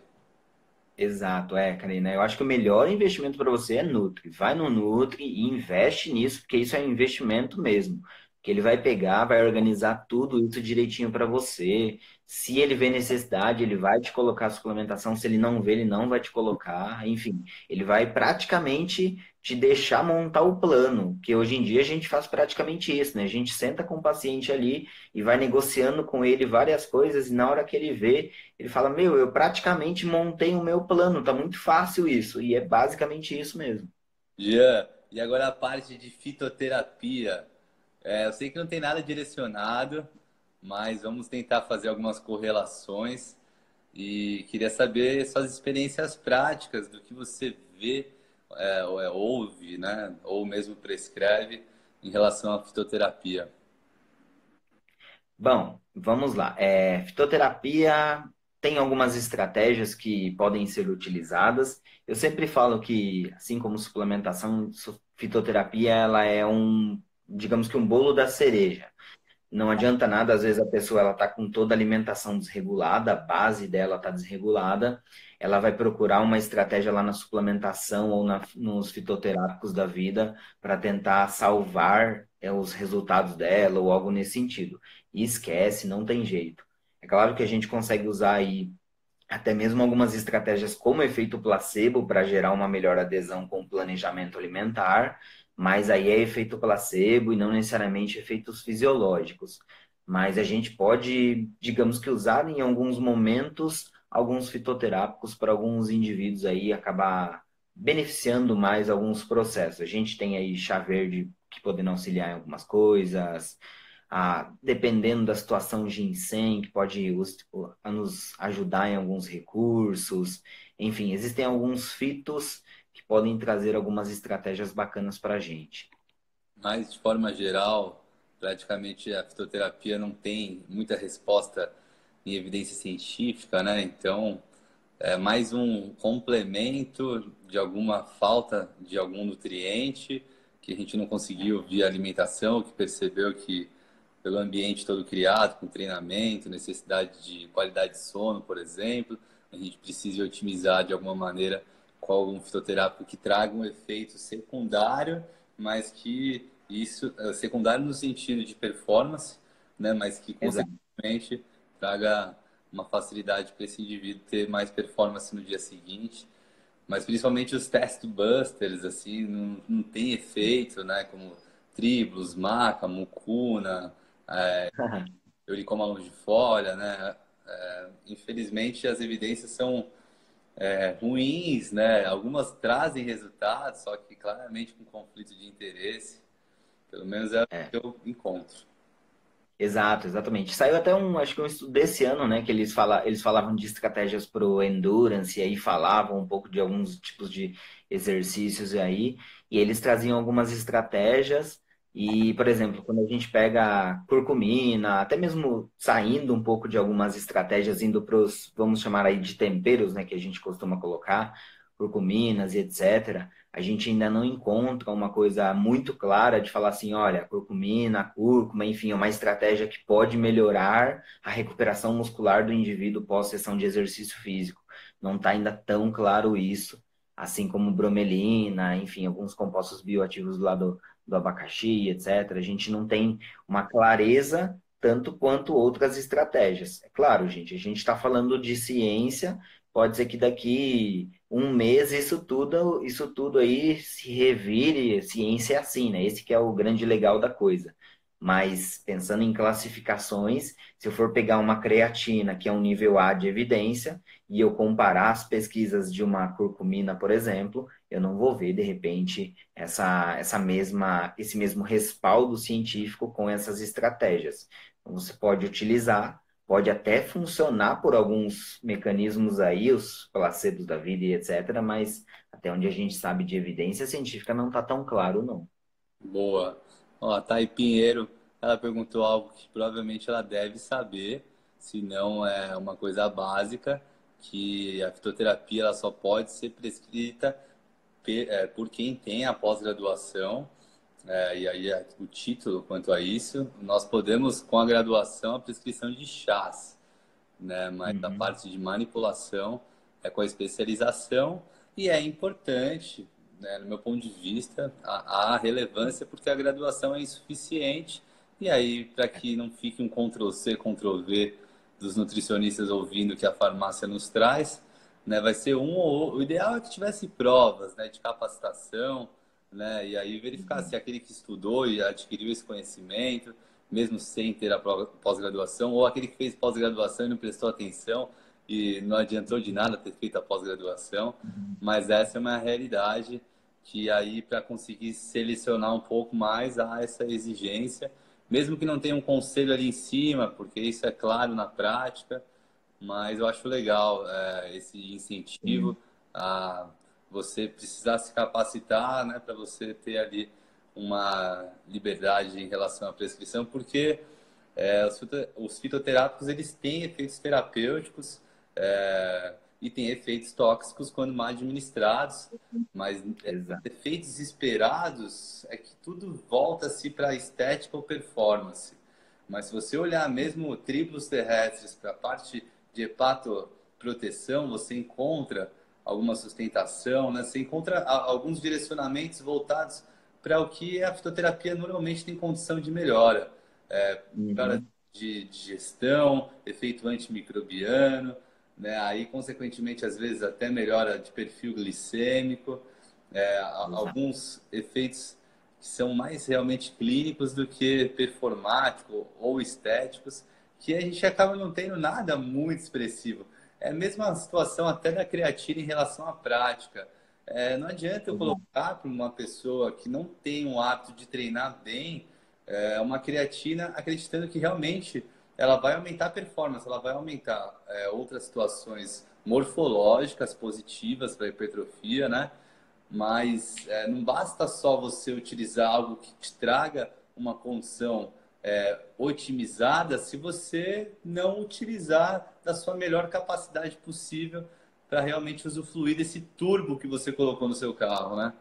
Speaker 2: Exato, Karina. Eu acho que o melhor investimento para você é Nutri. Vai no Nutri e investe nisso, porque isso é um investimento mesmo. Que ele vai pegar, vai organizar tudo isso direitinho para você. Se ele vê necessidade, ele vai te colocar a suplementação. Se ele não vê, ele não vai te colocar. Enfim, ele vai praticamente te deixar montar o plano. Que hoje em dia a gente faz praticamente isso, né? A gente senta com o paciente ali e vai negociando com ele várias coisas, e na hora que ele vê. Ele fala, meu, eu praticamente montei o meu plano, tá muito fácil isso. E é basicamente isso mesmo.
Speaker 1: Jean, e agora a parte de fitoterapia. Eu sei que não tem nada direcionado, mas vamos tentar fazer algumas correlações e queria saber suas experiências práticas do que você vê, ouve, né, ou mesmo prescreve em relação à fitoterapia.
Speaker 2: Bom, vamos lá. Fitoterapia tem algumas estratégias que podem ser utilizadas. Eu sempre falo que, assim como suplementação, fitoterapia ela é digamos que um bolo da cereja. Não adianta nada, às vezes a pessoa ela está com toda a alimentação desregulada, a base dela está desregulada, ela vai procurar uma estratégia lá na suplementação ou nos fitoterápicos da vida para tentar salvar os resultados dela ou algo nesse sentido. E esquece, não tem jeito. É claro que a gente consegue usar aí até mesmo algumas estratégias como efeito placebo para gerar uma melhor adesão com o planejamento alimentar, mas aí é efeito placebo e não necessariamente efeitos fisiológicos. Mas a gente pode, digamos que usar em alguns momentos alguns fitoterápicos para alguns indivíduos aí acabar beneficiando mais alguns processos. A gente tem aí chá verde que podem auxiliar em algumas coisas, dependendo da situação, ginseng, que pode nos ajudar em alguns recursos. Enfim, existem alguns fitos que podem trazer algumas estratégias bacanas para a gente.
Speaker 1: Mas, de forma geral, praticamente a fitoterapia não tem muita resposta em evidência científica, né? Então, é mais um complemento de alguma falta de algum nutriente que a gente não conseguiu via alimentação, que percebeu que pelo ambiente todo criado, com treinamento, necessidade de qualidade de sono, por exemplo, a gente precisa otimizar de alguma maneira com algum fitoterápico que traga um efeito secundário, mas que isso secundário no sentido de performance, né, mas que
Speaker 2: Exato.
Speaker 1: consequentemente traga uma facilidade para esse indivíduo ter mais performance no dia seguinte, mas principalmente os test busters assim não tem efeito, né, como tribulus, maca, mucuna, euricoma longifolia, né? Infelizmente as evidências são ruins, né? Algumas trazem resultados, só que claramente com conflito de interesse. Pelo menos é o
Speaker 2: É.
Speaker 1: que eu encontro.
Speaker 2: Exato, exatamente. Saiu até acho que um estudo desse ano, né, que eles falavam de estratégias para o endurance, e aí falavam um pouco de alguns tipos de exercícios aí, e eles traziam algumas estratégias, e, por exemplo, quando a gente pega a curcumina, até mesmo saindo um pouco de algumas estratégias, indo para os, vamos chamar aí de temperos, né, que a gente costuma colocar, curcuminas e etc., a gente ainda não encontra uma coisa muito clara de falar assim, olha, a curcumina, a cúrcuma, enfim, é uma estratégia que pode melhorar a recuperação muscular do indivíduo pós-sessão de exercício físico. Não está ainda tão claro isso, assim como bromelina, enfim, alguns compostos bioativos do lado do abacaxi, etc. A gente não tem uma clareza tanto quanto outras estratégias. É claro, gente, a gente está falando de ciência, pode ser que daqui um mês isso tudo aí se revire, ciência é assim, né? Esse que é o grande legal da coisa. Mas pensando em classificações, se eu for pegar uma creatina, que é um nível A de evidência, e eu comparar as pesquisas de uma curcumina, por exemplo, eu não vou ver, de repente, esse mesmo respaldo científico com essas estratégias. Então, você pode utilizar, pode até funcionar por alguns mecanismos aí, os placebos da vida e etc., mas até onde a gente sabe de evidência científica não está tão claro, não.
Speaker 1: Boa. Ó, a Thay Pinheiro, ela perguntou algo que provavelmente ela deve saber, se não é uma coisa básica, que a fitoterapia ela só pode ser prescrita por quem tem a pós-graduação, e aí o título quanto a isso, nós podemos, com a graduação, a prescrição de chás, né? Mas a
Speaker 2: Uhum.
Speaker 1: parte de manipulação é com a especialização e é importante, né, no meu ponto de vista, a relevância porque a graduação é insuficiente e aí para que não fique um Ctrl+C, Ctrl+V dos nutricionistas ouvindo o que a farmácia nos traz, né, vai ser o ideal é que tivesse provas, né, de capacitação, né, e aí verificar se aquele que estudou e adquiriu esse conhecimento mesmo sem ter a pós-graduação, ou aquele que fez pós-graduação e não prestou atenção e não adiantou de nada ter feito a pós-graduação,
Speaker 2: Uhum.
Speaker 1: mas essa é uma realidade que aí para conseguir selecionar um pouco mais há essa exigência, mesmo que não tenha um conselho ali em cima, porque isso é claro na prática, mas eu acho legal esse incentivo
Speaker 2: Sim.
Speaker 1: a você precisar se capacitar, né, para você ter ali uma liberdade em relação à prescrição, porque os fitoterápicos eles têm efeitos terapêuticos e têm efeitos tóxicos quando mal administrados, mas
Speaker 2: Exato.
Speaker 1: efeitos esperados é que tudo volta-se para estética ou performance. Mas se você olhar mesmo triplos terrestres para a parte de hepatoproteção, você encontra alguma sustentação, né? Você encontra alguns direcionamentos voltados para o que a fitoterapia normalmente tem condição de melhora. Melhora
Speaker 2: Uhum.
Speaker 1: de digestão, efeito antimicrobiano, né? Aí, consequentemente, às vezes até melhora de perfil glicêmico,
Speaker 2: Exato.
Speaker 1: alguns efeitos que são mais realmente clínicos do que performáticos ou estéticos, que a gente acaba não tendo nada muito expressivo. É a mesma situação até da creatina em relação à prática. Não adianta eu
Speaker 2: Exato.
Speaker 1: colocar para uma pessoa que não tem um hábito de treinar bem uma creatina acreditando que realmente ela vai aumentar a performance, ela vai aumentar outras situações morfológicas positivas para a hipertrofia, né? Mas não basta só você utilizar algo que te traga uma condição otimizada se você não utilizar da sua melhor capacidade possível para realmente usufruir desse turbo que você colocou no seu carro, né?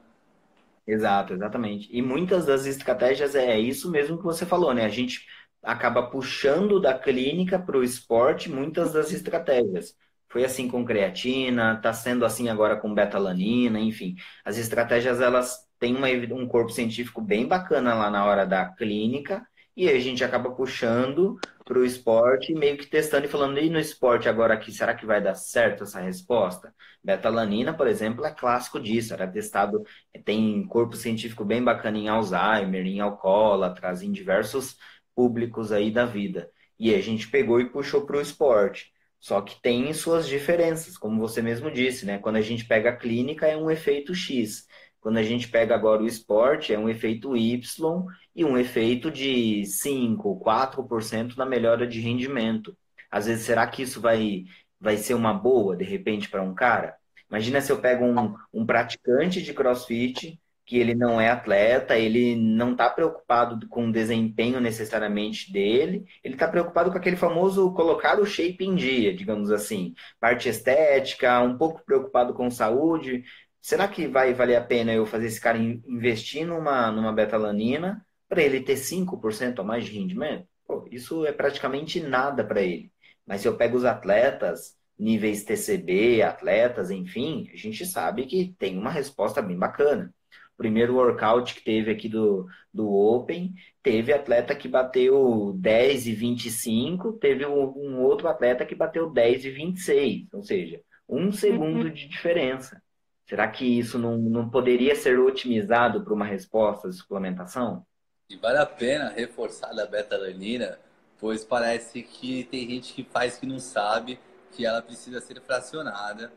Speaker 2: Exato, exatamente. E muitas das estratégias é isso mesmo que você falou, né? A gente acaba puxando da clínica para o esporte muitas das estratégias. Foi assim com creatina, está sendo assim agora com betalanina, enfim. As estratégias elas têm um corpo científico bem bacana lá na hora da clínica e a gente acaba puxando para o esporte, meio que testando e falando, e no esporte agora aqui, será que vai dar certo essa resposta? Betalanina, por exemplo, é clássico disso, era testado tem corpo científico bem bacana em Alzheimer, em alcoólatras, em diversos públicos aí da vida. E a gente pegou e puxou para o esporte. Só que tem suas diferenças, como você mesmo disse, né? Quando a gente pega a clínica, é um efeito X. Quando a gente pega agora o esporte, é um efeito Y e um efeito de 5, 4% na melhora de rendimento. Às vezes, será que isso vai ser uma boa, de repente, para um cara? Imagina se eu pego um praticante de CrossFit, que ele não é atleta, ele não está preocupado com o desempenho necessariamente dele, ele está preocupado com aquele famoso colocar o shape em dia, digamos assim. Parte estética, um pouco preocupado com saúde. Será que vai valer a pena eu fazer esse cara investir numa betalanina para ele ter 5% a mais de rendimento? Pô, isso é praticamente nada para ele. Mas se eu pego os atletas níveis TCB, atletas, enfim, a gente sabe que tem uma resposta bem bacana. O primeiro workout que teve aqui do Open, teve atleta que bateu 10,25, teve um outro atleta que bateu 10,26, ou seja, 1 segundo de diferença. Será que isso não poderia ser otimizado para uma resposta de suplementação?
Speaker 1: E vale a pena reforçar da beta-alanina, pois parece que tem gente que faz que não sabe que ela precisa ser fracionada,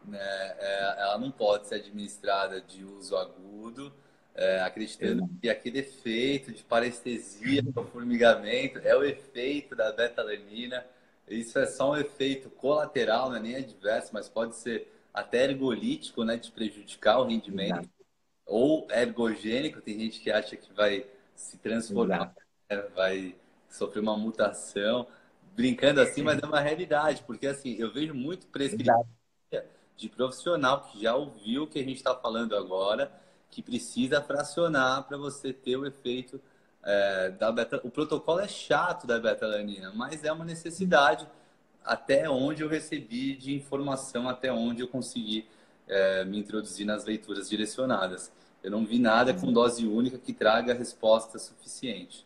Speaker 1: né? Ela não pode ser administrada de uso agudo, acreditando
Speaker 2: Exato.
Speaker 1: que aquele efeito de parestesia, o formigamento, é o efeito da beta-alanina. Isso é só um efeito colateral, não é nem adverso, mas pode ser até ergolítico, né, de prejudicar o rendimento
Speaker 2: Exato.
Speaker 1: ou ergogênico, tem gente que acha que vai se transformar,
Speaker 2: Exato.
Speaker 1: vai sofrer uma mutação. brincando assim, mas é uma realidade, porque assim, eu vejo muito prescrição
Speaker 2: Exato.
Speaker 1: de profissional que já ouviu o que a gente está falando agora, que precisa fracionar para você ter o efeito da beta. O protocolo é chato da betalanina, mas é uma necessidade até onde eu recebi de informação, até onde eu consegui me introduzir nas leituras direcionadas. Eu não vi nada com dose única que traga resposta suficiente.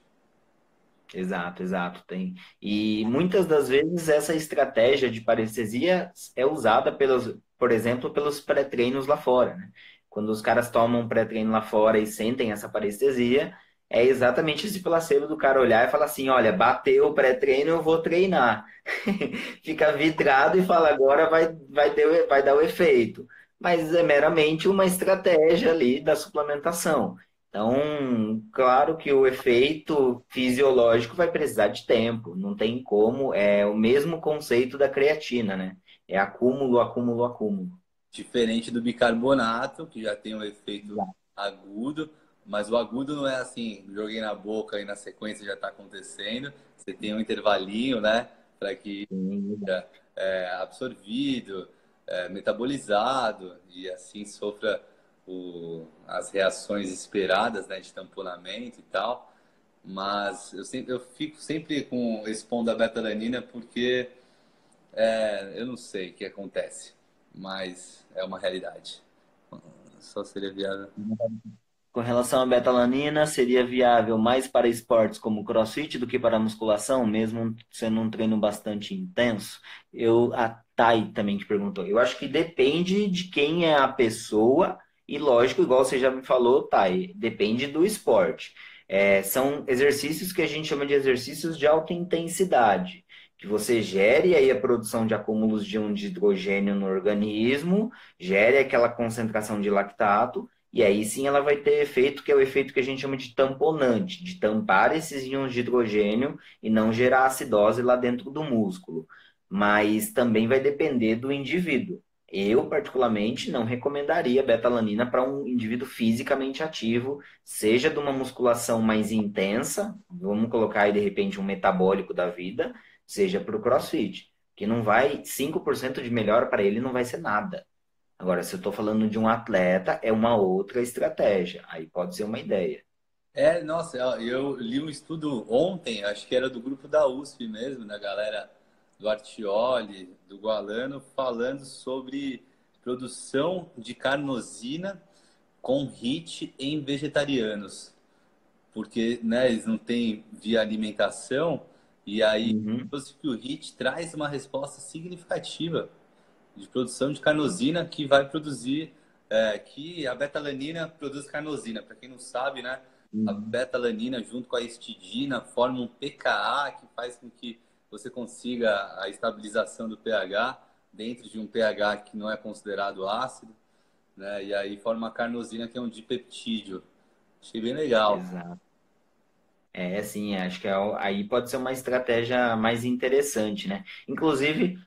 Speaker 2: Exato, exato, tem. E muitas das vezes essa estratégia de parestesia é usada pelos, por exemplo, pelos pré-treinos lá fora, né? Quando os caras tomam um pré-treino lá fora e sentem essa parestesia, é exatamente esse placebo do cara olhar e falar assim, olha, bateu o pré-treino, eu vou treinar. Fica vidrado e fala, agora vai dar o efeito. Mas é meramente uma estratégia ali da suplementação. Então, claro que o efeito fisiológico vai precisar de tempo, não tem como, é o mesmo conceito da creatina, né? É acúmulo, acúmulo, acúmulo.
Speaker 1: Diferente do bicarbonato, que já tem um efeito
Speaker 2: Exato.
Speaker 1: agudo, mas o agudo não é assim, joguei na boca e na sequência já está acontecendo. Você tem um intervalinho, né, para que
Speaker 2: Sim,
Speaker 1: seja absorvido, metabolizado e assim sofra as reações esperadas, né, de tamponamento e tal. Mas eu fico sempre com esse ponto da betalanina porque eu não sei o que acontece, mas é uma realidade. Só seria viável.
Speaker 2: com relação à betalanina, seria viável mais para esportes como CrossFit do que para musculação, mesmo sendo um treino bastante intenso? A Thay também te perguntou. Eu acho que depende de quem é a pessoa e, lógico, igual você já me falou, Thay, depende do esporte. São exercícios que a gente chama de exercícios de alta intensidade, que você gere aí a produção de acúmulos de íon de hidrogênio no organismo, gere aquela concentração de lactato, e aí sim ela vai ter efeito que é o efeito que a gente chama de tamponante, de tampar esses íons de hidrogênio e não gerar acidose lá dentro do músculo. Mas também vai depender do indivíduo. Eu, particularmente, não recomendaria betalanina para um indivíduo fisicamente ativo, seja de uma musculação mais intensa, vamos colocar aí de repente um metabólico da vida, seja para o CrossFit, que não vai, 5% de melhora para ele não vai ser nada. Agora, se eu estou falando de um atleta, é uma outra estratégia. Aí pode ser uma ideia.
Speaker 1: Nossa, eu li um estudo ontem, acho que era do grupo da USP mesmo, da galera do Artioli, do Gualano, falando sobre produção de carnosina com HIIT em vegetarianos. Porque né, eles não têm via alimentação, e aí
Speaker 2: Uhum.
Speaker 1: trouxe que o HIIT traz uma resposta significativa de produção de carnosina que vai produzir, que a betalanina produz carnosina. Para quem não sabe, né, a
Speaker 2: Uhum.
Speaker 1: betalanina junto com a histidina forma um pKa que faz com que você consiga a estabilização do pH dentro de um pH que não é considerado ácido, né, e aí forma a carnosina que é um dipeptídeo. Achei bem legal.
Speaker 2: Exato. Sim, acho que aí pode ser uma estratégia mais interessante, né? Inclusive,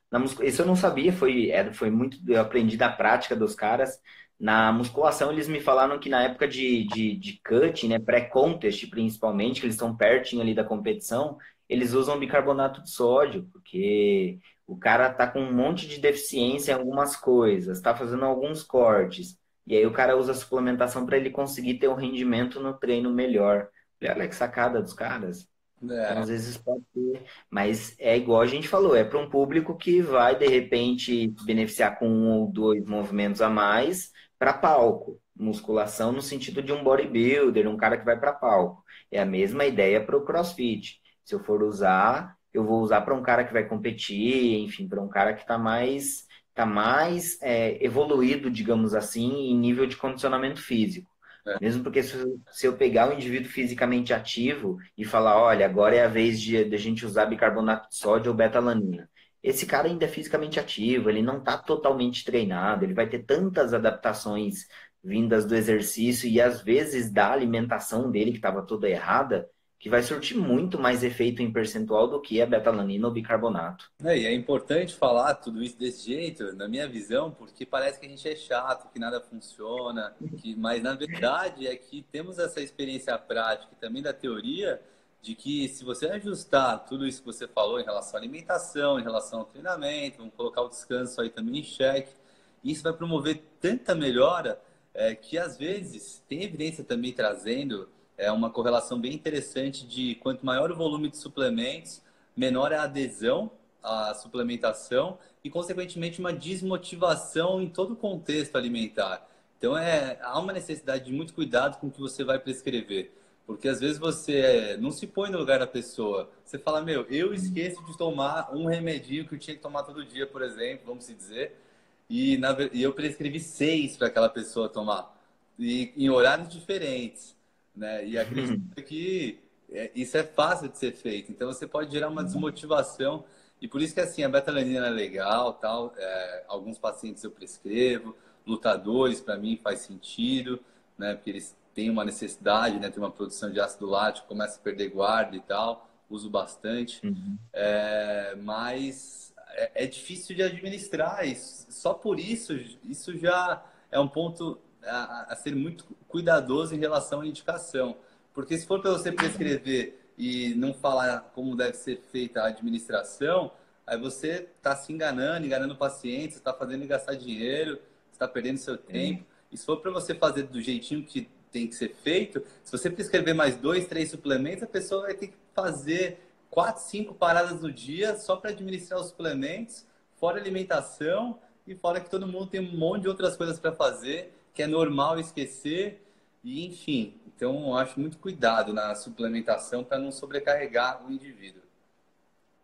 Speaker 2: isso eu não sabia, foi muito, eu aprendi da prática dos caras. Na musculação, eles me falaram que na época de cutting, né, pré-contest principalmente, que eles estão pertinho ali da competição, eles usam bicarbonato de sódio, porque o cara tá com um monte de deficiência em algumas coisas, tá fazendo alguns cortes, e aí o cara usa a suplementação para ele conseguir ter um rendimento no treino melhor. Falei, olha que sacada dos caras. Então,
Speaker 1: É,
Speaker 2: às vezes pode ter, mas é igual a gente falou, é para um público que vai, de repente, se beneficiar com um ou dois movimentos a mais para palco. Musculação no sentido de um bodybuilder, um cara que vai para palco. É a mesma ideia para o CrossFit. Se eu for usar, eu vou usar para um cara que vai competir, enfim, para um cara que está mais evoluído, digamos assim, em nível de condicionamento físico.
Speaker 1: é.
Speaker 2: Mesmo porque se eu pegar um indivíduo fisicamente ativo e falar, olha, agora é a vez de a gente usar bicarbonato de sódio ou betalanina. Esse cara ainda é fisicamente ativo, ele não está totalmente treinado, ele vai ter tantas adaptações vindas do exercício e às vezes da alimentação dele que estava toda errada, que vai surtir muito mais efeito em percentual do que a betalanina ou bicarbonato.
Speaker 1: E é importante falar tudo isso desse jeito, na minha visão, porque parece que a gente é chato, que nada funciona, mas na verdade é que temos essa experiência prática e também da teoria de que se você ajustar tudo isso que você falou em relação à alimentação, em relação ao treinamento, vamos colocar o descanso aí também em xeque, isso vai promover tanta melhora que às vezes tem evidência também trazendo uma correlação bem interessante de quanto maior o volume de suplementos, menor é a adesão à suplementação e, consequentemente, uma desmotivação em todo o contexto alimentar. Então, há uma necessidade de muito cuidado com o que você vai prescrever. Porque às vezes você não se põe no lugar da pessoa. Você fala, meu, eu esqueço de tomar um remedinho que eu tinha que tomar todo dia, por exemplo, vamos se dizer, e eu prescrevi 6 para aquela pessoa tomar, e em horários diferentes, né? E acredito que isso é fácil de ser feito. Então você pode gerar uma desmotivação, e por isso que assim, a betalanina é legal, tal. Alguns pacientes eu prescrevo, lutadores para mim faz sentido, né? Porque eles têm uma necessidade, né? Tem uma produção de ácido lático, começa a perder guarda e tal, uso bastante.
Speaker 2: Uhum.
Speaker 1: Mas é difícil de administrar. Só por isso, isso já é um ponto a ser muito cuidadoso em relação à indicação. Porque se for para você prescrever e não falar como deve ser feita a administração, aí você está se enganando, enganando o paciente, você está fazendo ele gastar dinheiro, você está perdendo seu tempo. E se for para você fazer do jeitinho que tem que ser feito, se você prescrever mais 2, 3 suplementos, a pessoa vai ter que fazer 4, 5 paradas no dia só para administrar os suplementos, fora alimentação e fora que todo mundo tem um monte de outras coisas para fazer, que é normal esquecer, e enfim. Então, eu acho muito cuidado na suplementação para não sobrecarregar o indivíduo.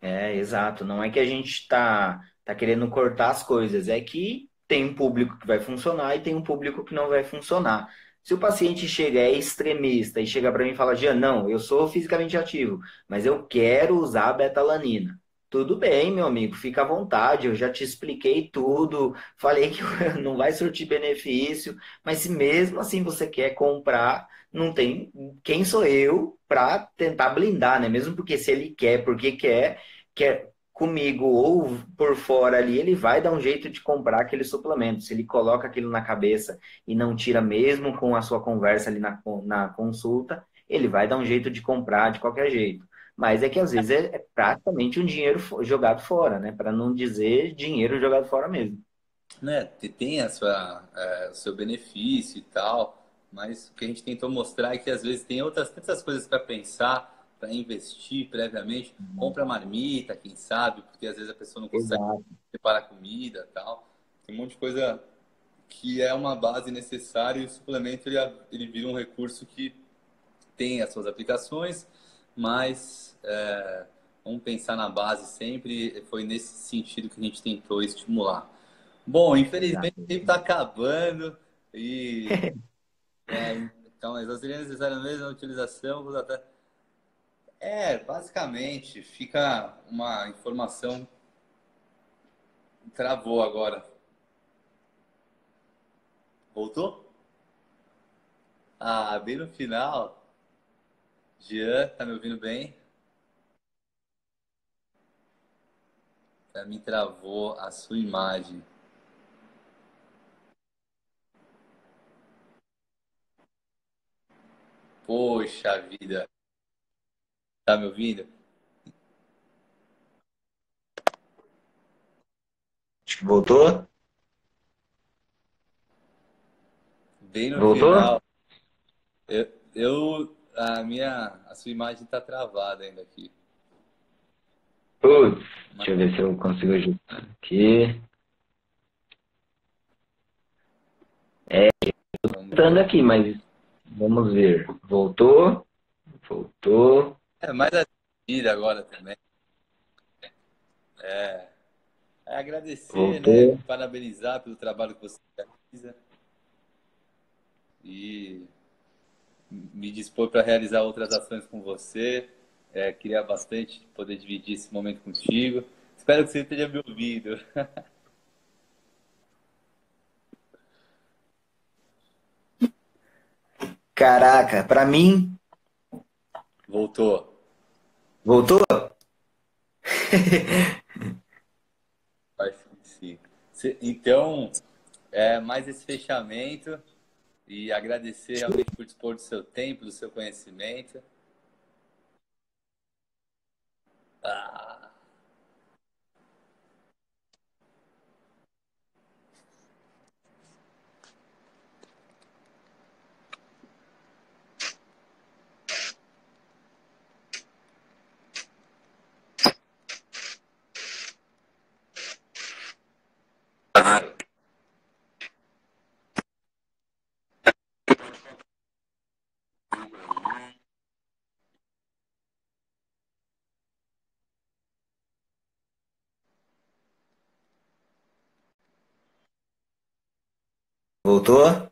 Speaker 2: Exato. Não é que a gente tá querendo cortar as coisas, é que tem um público que vai funcionar e tem um público que não vai funcionar. Se o paciente chega, é extremista e chega para mim e fala, Jean, não, eu sou fisicamente ativo, mas eu quero usar betalanina. Tudo bem, meu amigo, fica à vontade, eu já te expliquei tudo, falei que não vai surtir benefício, mas se mesmo assim você quer comprar, não tem quem sou eu para tentar blindar, né? Mesmo porque se ele quer, porque quer comigo ou por fora ali, ele vai dar um jeito de comprar aquele suplemento. Se ele coloca aquilo na cabeça e não tira mesmo com a sua conversa ali na consulta, ele vai dar um jeito de comprar de qualquer jeito. Mas é que às vezes é praticamente um dinheiro jogado fora, né? Para não dizer dinheiro jogado fora mesmo.
Speaker 1: Né? Tem o seu benefício e tal, mas o que a gente tentou mostrar é que às vezes tem outras tantas coisas para pensar, para investir previamente. Compra marmita, quem sabe, porque às vezes a pessoa não consegue
Speaker 2: Exato.
Speaker 1: preparar comida e tal. Tem um monte de coisa que é uma base necessária e o suplemento ele vira um recurso que tem as suas aplicações, mas vamos pensar na base sempre. Foi nesse sentido que a gente tentou estimular. Bom, infelizmente o
Speaker 2: Exato.
Speaker 1: tempo está acabando e então as auxiliares necessárias mesmo a utilização basicamente fica uma informação travou agora. Voltou? Ah, bem no final. Jean, tá me ouvindo bem? Pra mim travou a sua imagem. Poxa vida. Tá me ouvindo?
Speaker 2: Acho que voltou?
Speaker 1: Bem no
Speaker 2: Voltou?
Speaker 1: final. A sua imagem tá travada ainda aqui.
Speaker 2: Putz,
Speaker 1: Mas
Speaker 2: deixa eu ver se eu consigo ajustar aqui.
Speaker 1: vamos
Speaker 2: Tentando
Speaker 1: ver.
Speaker 2: aqui, mas vamos ver. Voltou? Voltou.
Speaker 1: Mais assistida agora também. Agradecer, né?
Speaker 2: Voltou.
Speaker 1: Parabenizar pelo trabalho que você realiza e me dispor para realizar outras ações com você. Queria bastante poder dividir esse momento contigo. Espero que você tenha me ouvido.
Speaker 2: Caraca, pra mim,
Speaker 1: Voltou.
Speaker 2: voltou?
Speaker 1: Acho que sim. Então, mais esse fechamento e agradecer realmente por dispor do seu tempo, do seu conhecimento.
Speaker 2: Voltou?